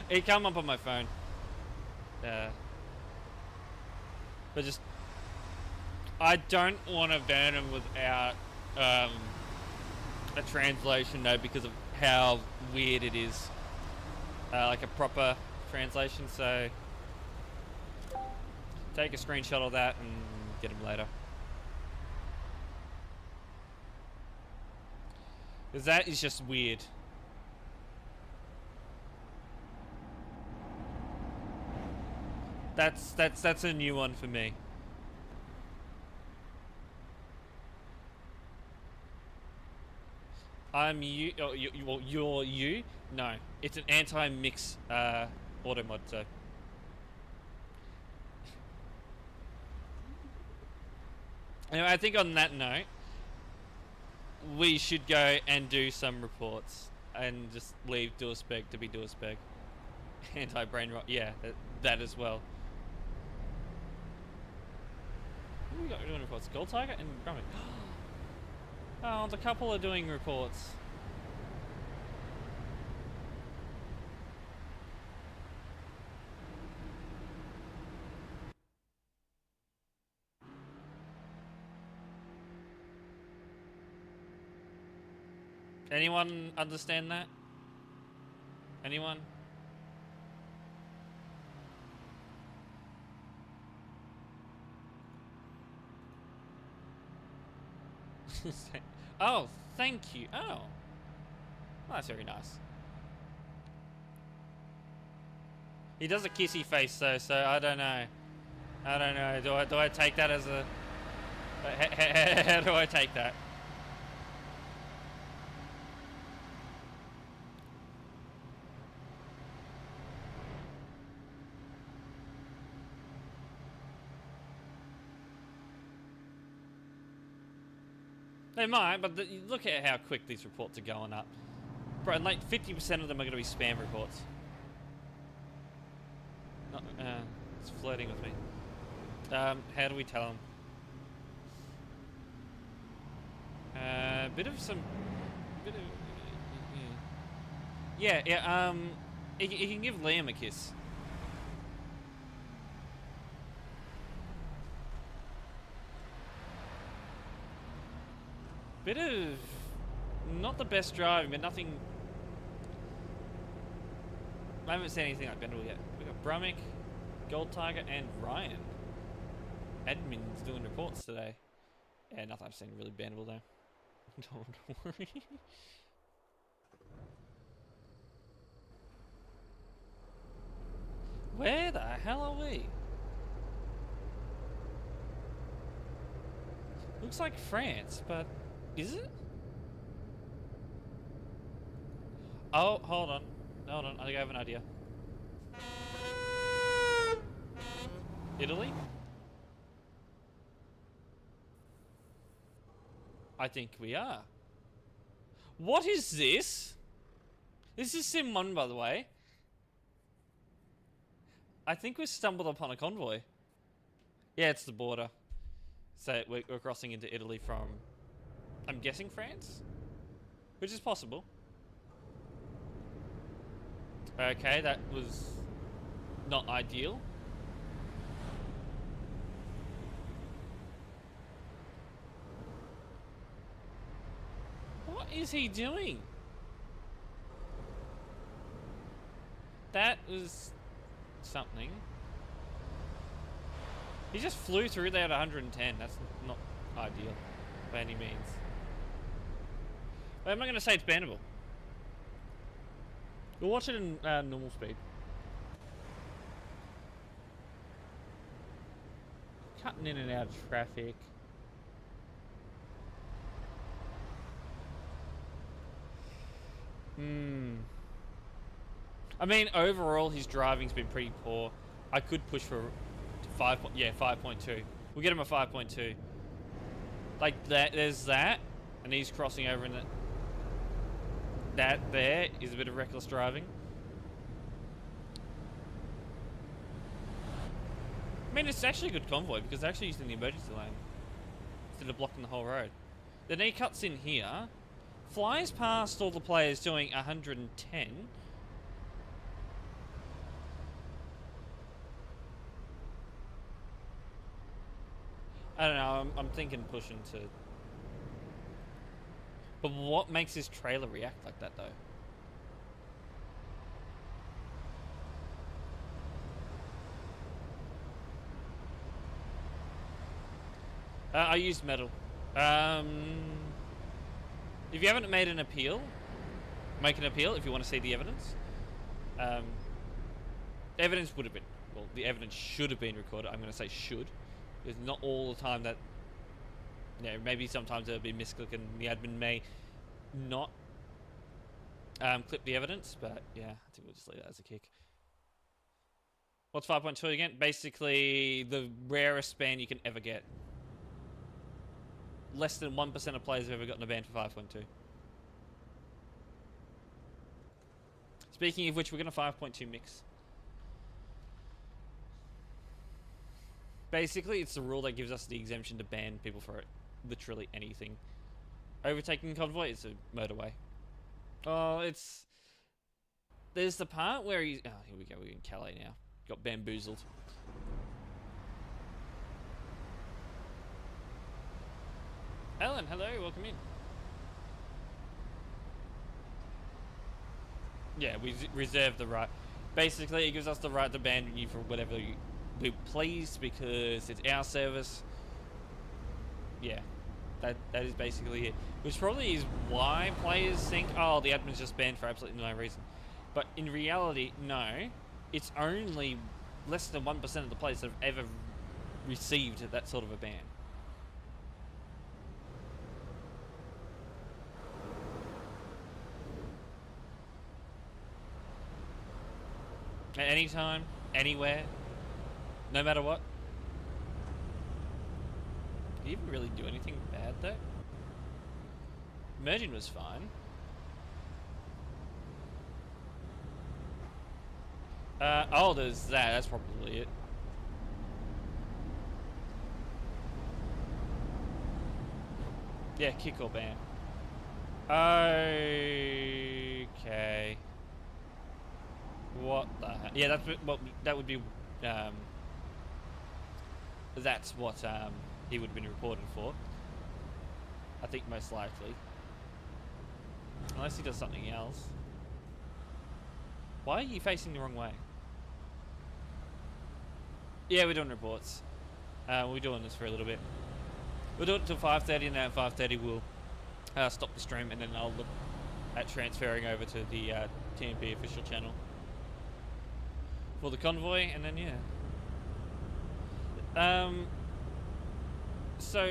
He come up on my phone. But just, I don't want to ban him without a translation though, because of how weird it is. Like a proper translation. So take a screenshot of that and get him later. Because that is just weird. That's a new one for me. I'm you. Oh, you're you. No, it's an anti-mix auto mod. So. Anyway, I think on that note, we should go and do some reports and just leave DualSpec to be DualSpec. Anti-brain rot. Yeah, that as well. Who we got doing reports? Gold Tiger and Grumpy. Oh, the couple are doing reports. Anyone understand that? Anyone? Oh, thank you. Oh. Well, that's very nice. He does a kissy face though, so I don't know. I don't know. Do I take that as a... How do I take that? They might, but look at how quick these reports are going up. Bro, and like 50% of them are going to be spam reports. Not, it's flirting with me. How do we tell them? Bit of some... Bit of... Yeah, you can give Liam a kiss. Bit of... Not the best driving, but nothing... I haven't seen anything like Bendel yet. We've got Brumick, Gold Tiger, and Ryan. Admin's doing reports today. Yeah, nothing I've seen really bannable though. Don't worry. Where the hell are we? Looks like France, but is it? Oh, hold on. Hold on, I think I have an idea. Italy? I think we are. What is this? This is Sim 1, by the way. I think we've stumbled upon a convoy. Yeah, it's the border. So we're crossing into Italy from, I'm guessing, France? Which is possible. Okay, that was not ideal. What is he doing? That was something. He just flew through there at 110. That's not ideal by any means. But I'm not going to say it's bannable. We'll watch it in normal speed. Cutting in and out of traffic. I mean, overall, his driving's been pretty poor. I could push for 5.2. We'll get him a 5.2. Like that, there's that, and he's crossing over in it. That there is a bit of reckless driving. I mean, it's actually a good convoy because they're actually using the emergency lane instead of blocking the whole road. Then he cuts in here, flies past all the players doing 110. I don't know, I'm thinking pushing to... But what makes this trailer react like that, though? I used metal. If you haven't made an appeal, make an appeal if you want to see the evidence. Evidence would have been... Well, the evidence should have been recorded. I'm going to say should. Because not all the time that... You know, maybe sometimes there'll be misclick and the admin may not clip the evidence, but yeah, I think we'll just leave that as a kick. What's 5.2 again? Basically, the rarest ban you can ever get. Less than 1% of players have ever gotten a ban for 5.2. Speaking of which, we're going to 5.2 mix. Basically, it's the rule that gives us the exemption to ban people for literally anything. Overtaking convoy is a motorway. Oh, it's... There's the part where he's... Oh, here we go, we're in Calais now. Got bamboozled. Ellen, hello, welcome in. Yeah, we reserve the right. Basically, it gives us the right to ban you for whatever we please because it's our service. Yeah, that is basically it. Which probably is why players think, oh, the admin's just banned for absolutely no reason. But in reality, no. It's only less than 1% of the players that have ever received that sort of a ban. At any time, anywhere, no matter what. Did he even really do anything bad though? Merging was fine. Oh, there's that. That's probably it. Yeah, kick or ban. Okay. What the heck? Yeah, that's what that would be. That's what he would have been reported for. I think most likely, unless he does something else. Why are you facing the wrong way? Yeah, we're doing reports. We're doing this for a little bit. We'll do it till 5:30, and then at 5:30 we'll stop the stream, and then I'll look at transferring over to the TMP official channel for the convoy, and then yeah. So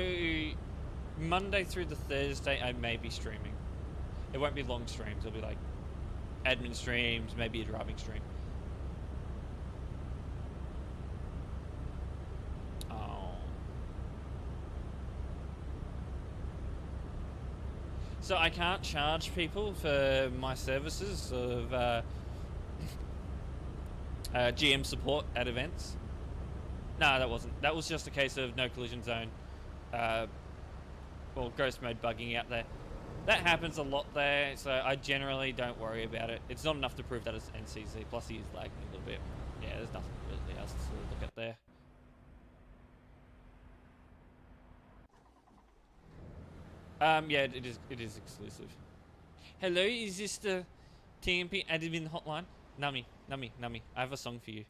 Monday through the Thursday I may be streaming. It won't be long streams. It'll be like admin streams, maybe a driving stream. Oh. So I can't charge people for my services of GM support at events. No, that wasn't. That was just a case of no collision zone. Well, ghost mode bugging out there. That happens a lot there, so I generally don't worry about it. It's not enough to prove that it's NCC, plus he is lagging a little bit. Yeah, there's nothing really else to look at there. Yeah, it is exclusive. Hello, is this the TMP admin hotline? Nami, I have a song for you.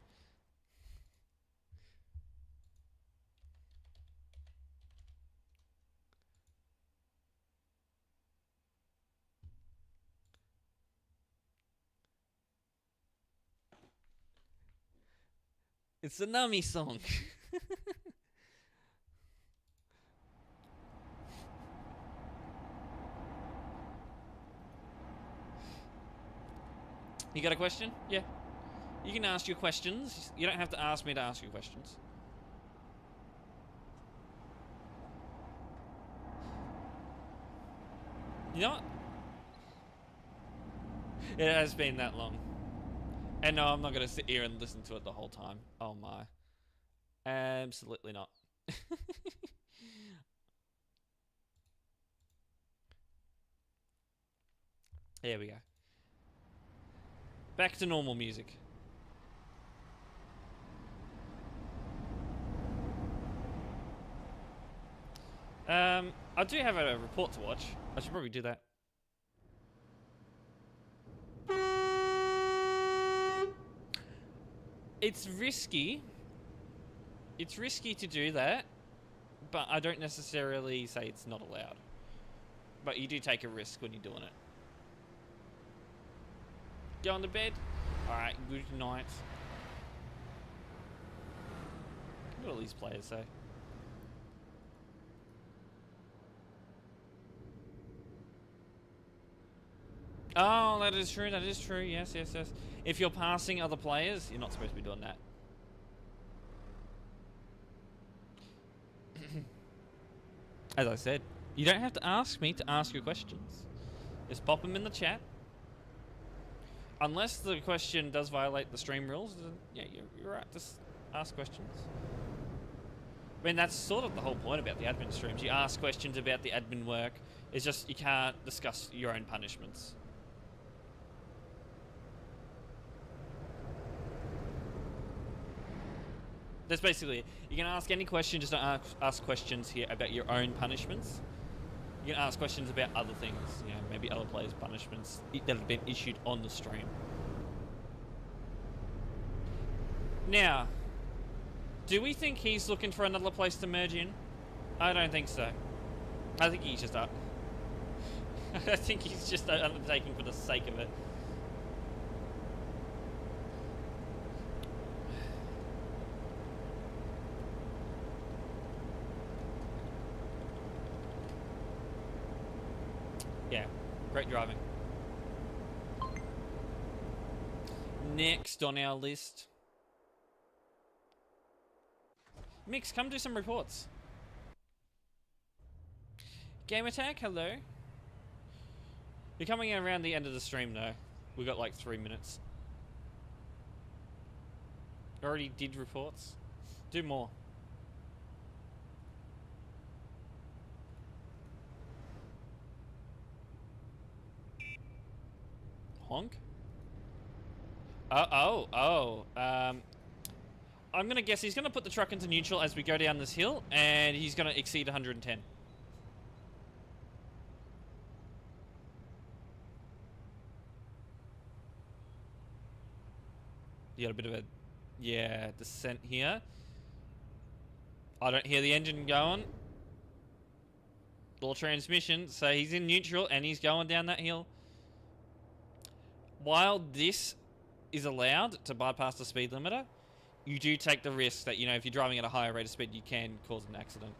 It's the Nami song. You got a question? Yeah. You can ask your questions. You don't have to ask me to ask you questions. You know what? It has been that long. And no, I'm not going to sit here and listen to it the whole time. Oh my. Absolutely not. There we go. Back to normal music. I do have a report to watch. I should probably do that. It's risky. It's risky to do that, but I don't necessarily say it's not allowed. But you do take a risk when you're doing it. Going to bed? Alright, good night. What do all these players say? Oh, that is true, yes. If you're passing other players, you're not supposed to be doing that. As I said, you don't have to ask me to ask your questions. Just pop them in the chat. Unless the question does violate the stream rules, then yeah, you're right, just ask questions. I mean, that's sort of the whole point about the admin streams. You ask questions about the admin work. It's just you can't discuss your own punishments. That's basically it. You can ask any question, just don't ask questions here about your own punishments. You can ask questions about other things, you know, maybe other players' punishments that have been issued on the stream. Now, do we think he's looking for another place to merge in? I don't think so. I think he's just I think he's just undertaking for the sake of it. Yeah, great driving. Next on our list. Mix, come do some reports. Game Attack, hello. You're coming around the end of the stream though. We got like 3 minutes. Already did reports. Do more. Honk? I'm gonna guess he's gonna put the truck into neutral as we go down this hill, and he's gonna exceed 110. You got a bit of a, yeah, descent here. I don't hear the engine going. Or transmission, so he's in neutral and he's going down that hill. While this is allowed to bypass the speed limiter, you do take the risk that, you know, if you're driving at a higher rate of speed, you can cause an accident.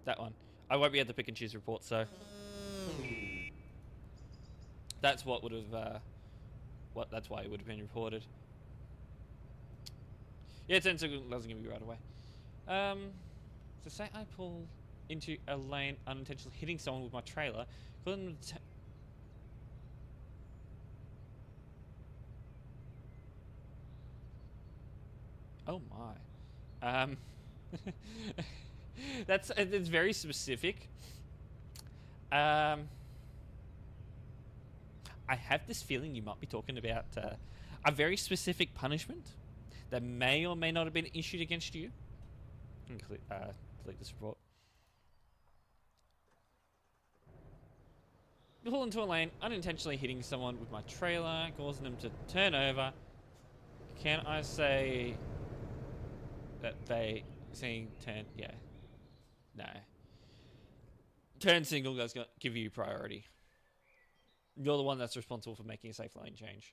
That one. I won't be able to pick and choose reports, so that's what would have, that's why it would have been reported. Yeah, 10 seconds doesn't give me right away. So say I pull into a lane unintentionally hitting someone with my trailer. Oh my. It's very specific. I have this feeling you might be talking about a very specific punishment that may or may not have been issued against you. Delete this report. Pull into a lane, unintentionally hitting someone with my trailer, causing them to turn over. Can I say that they saying turn? Yeah. No. Turn single does give you priority. You're the one that's responsible for making a safe lane change.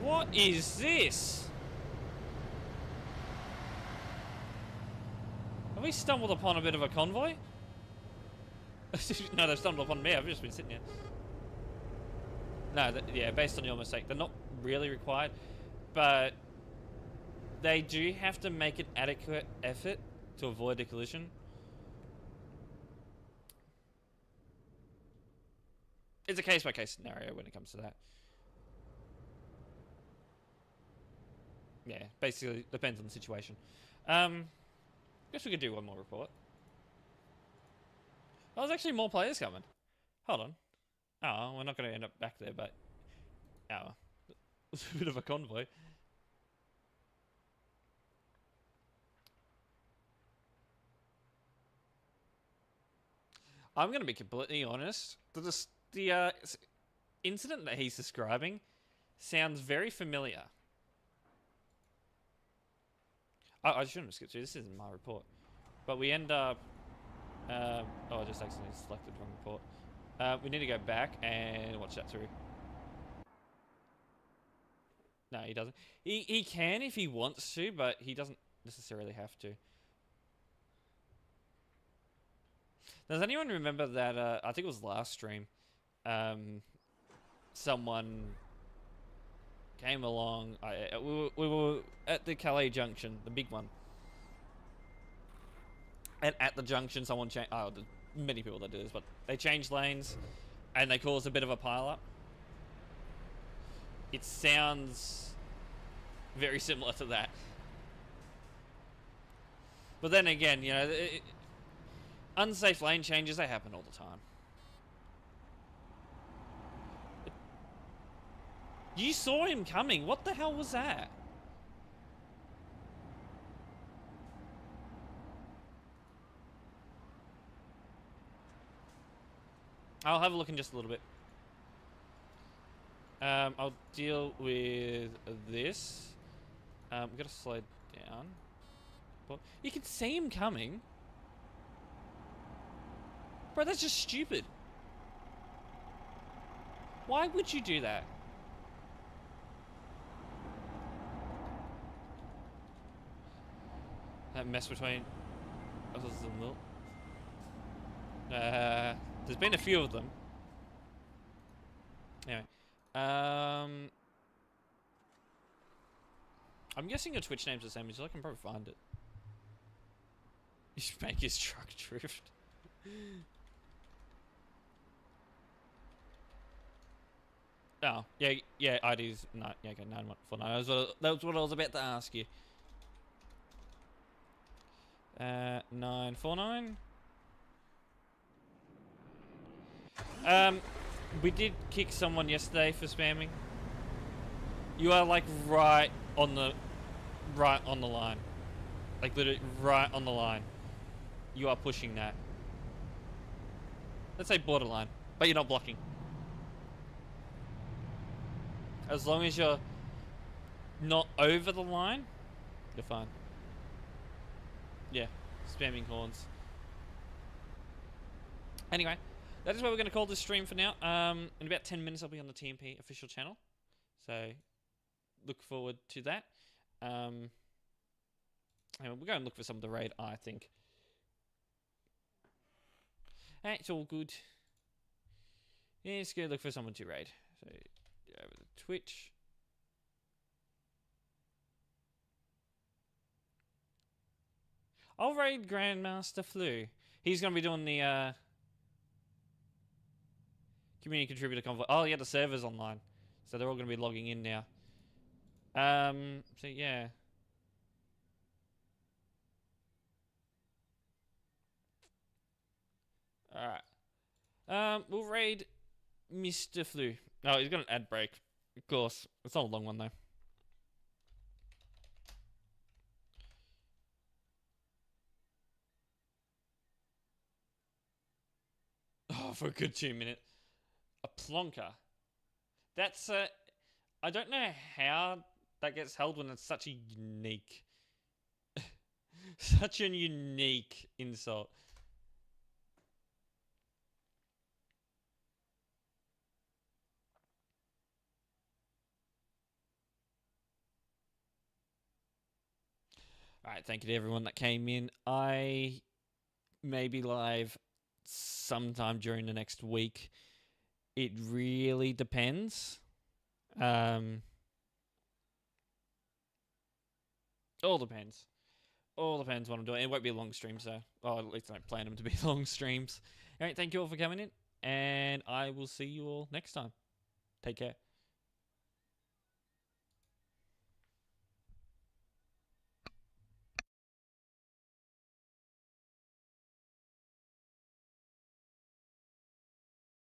What is this? Have we stumbled upon a bit of a convoy? No, they've stumbled upon me. I've just been sitting here. No, yeah, based on your mistake. They're not really required, but they do have to make an adequate effort to avoid a collision. It's a case-by-case scenario when it comes to that. Yeah, basically depends on the situation. Guess we could do one more report. Oh, there's actually more players coming. Hold on. Oh, we're not going to end up back there, but... Oh. It's a bit of a convoy. I'm going to be completely honest. The incident that he's describing sounds very familiar. I shouldn't have skipped through. This isn't my report. But we end up... oh, I just accidentally selected wrong report. We need to go back and watch that through. No, he doesn't. He can if he wants to, but he doesn't necessarily have to. Does anyone remember that, I think it was last stream, someone came along, we were at the Calais junction, the big one. And at the junction, someone changed, there's many people that do this, but they changed lanes and they caused a bit of a pile-up. It sounds very similar to that. But then again, you know, unsafe lane changes, they happen all the time. You saw him coming. What the hell was that? I'll have a look in just a little bit. I'll deal with this. We've got to slow down. But you can see him coming. Bro, that's just stupid. Why would you do that? That mess between us and Lil. There's been a few of them. Anyway. I'm guessing your Twitch name's the same, so I can probably find it. You should make his truck drift. Oh, yeah, ID's not. Yeah, okay, 9149. That was what I was about to ask you. 949. We did kick someone yesterday for spamming. You are like right on the line. Like literally right on the line. You are pushing that. Let's say borderline, but you're not blocking. As long as you're not over the line, you're fine. Yeah, spamming horns. Anyway, that is what we're going to call this stream for now. In about 10 minutes, I'll be on the TMP official channel. So, look forward to that. And we'll go and look for some of the raid, I think. It's all good. Yeah, let's go look for someone to raid. So, go over to Twitch. I'll raid Grandmaster Flu. He's going to be doing the community contributor convoy. Oh, yeah, the server's online. So they're all going to be logging in now. So yeah. Alright. We'll raid Mr. Flu. Oh, he's got an ad break. Of course. It's not a long one, though. Oh, for a good 2 minutes. A plonker. That's I don't know how that gets held when it's such a unique... such a unique insult. Alright, thank you to everyone that came in. I may be live sometime during the next week. It really depends. All depends. All depends what I'm doing. It won't be a long stream, so... Well, at least I don't plan them to be long streams. Alright, thank you all for coming in. And I will see you all next time. Take care.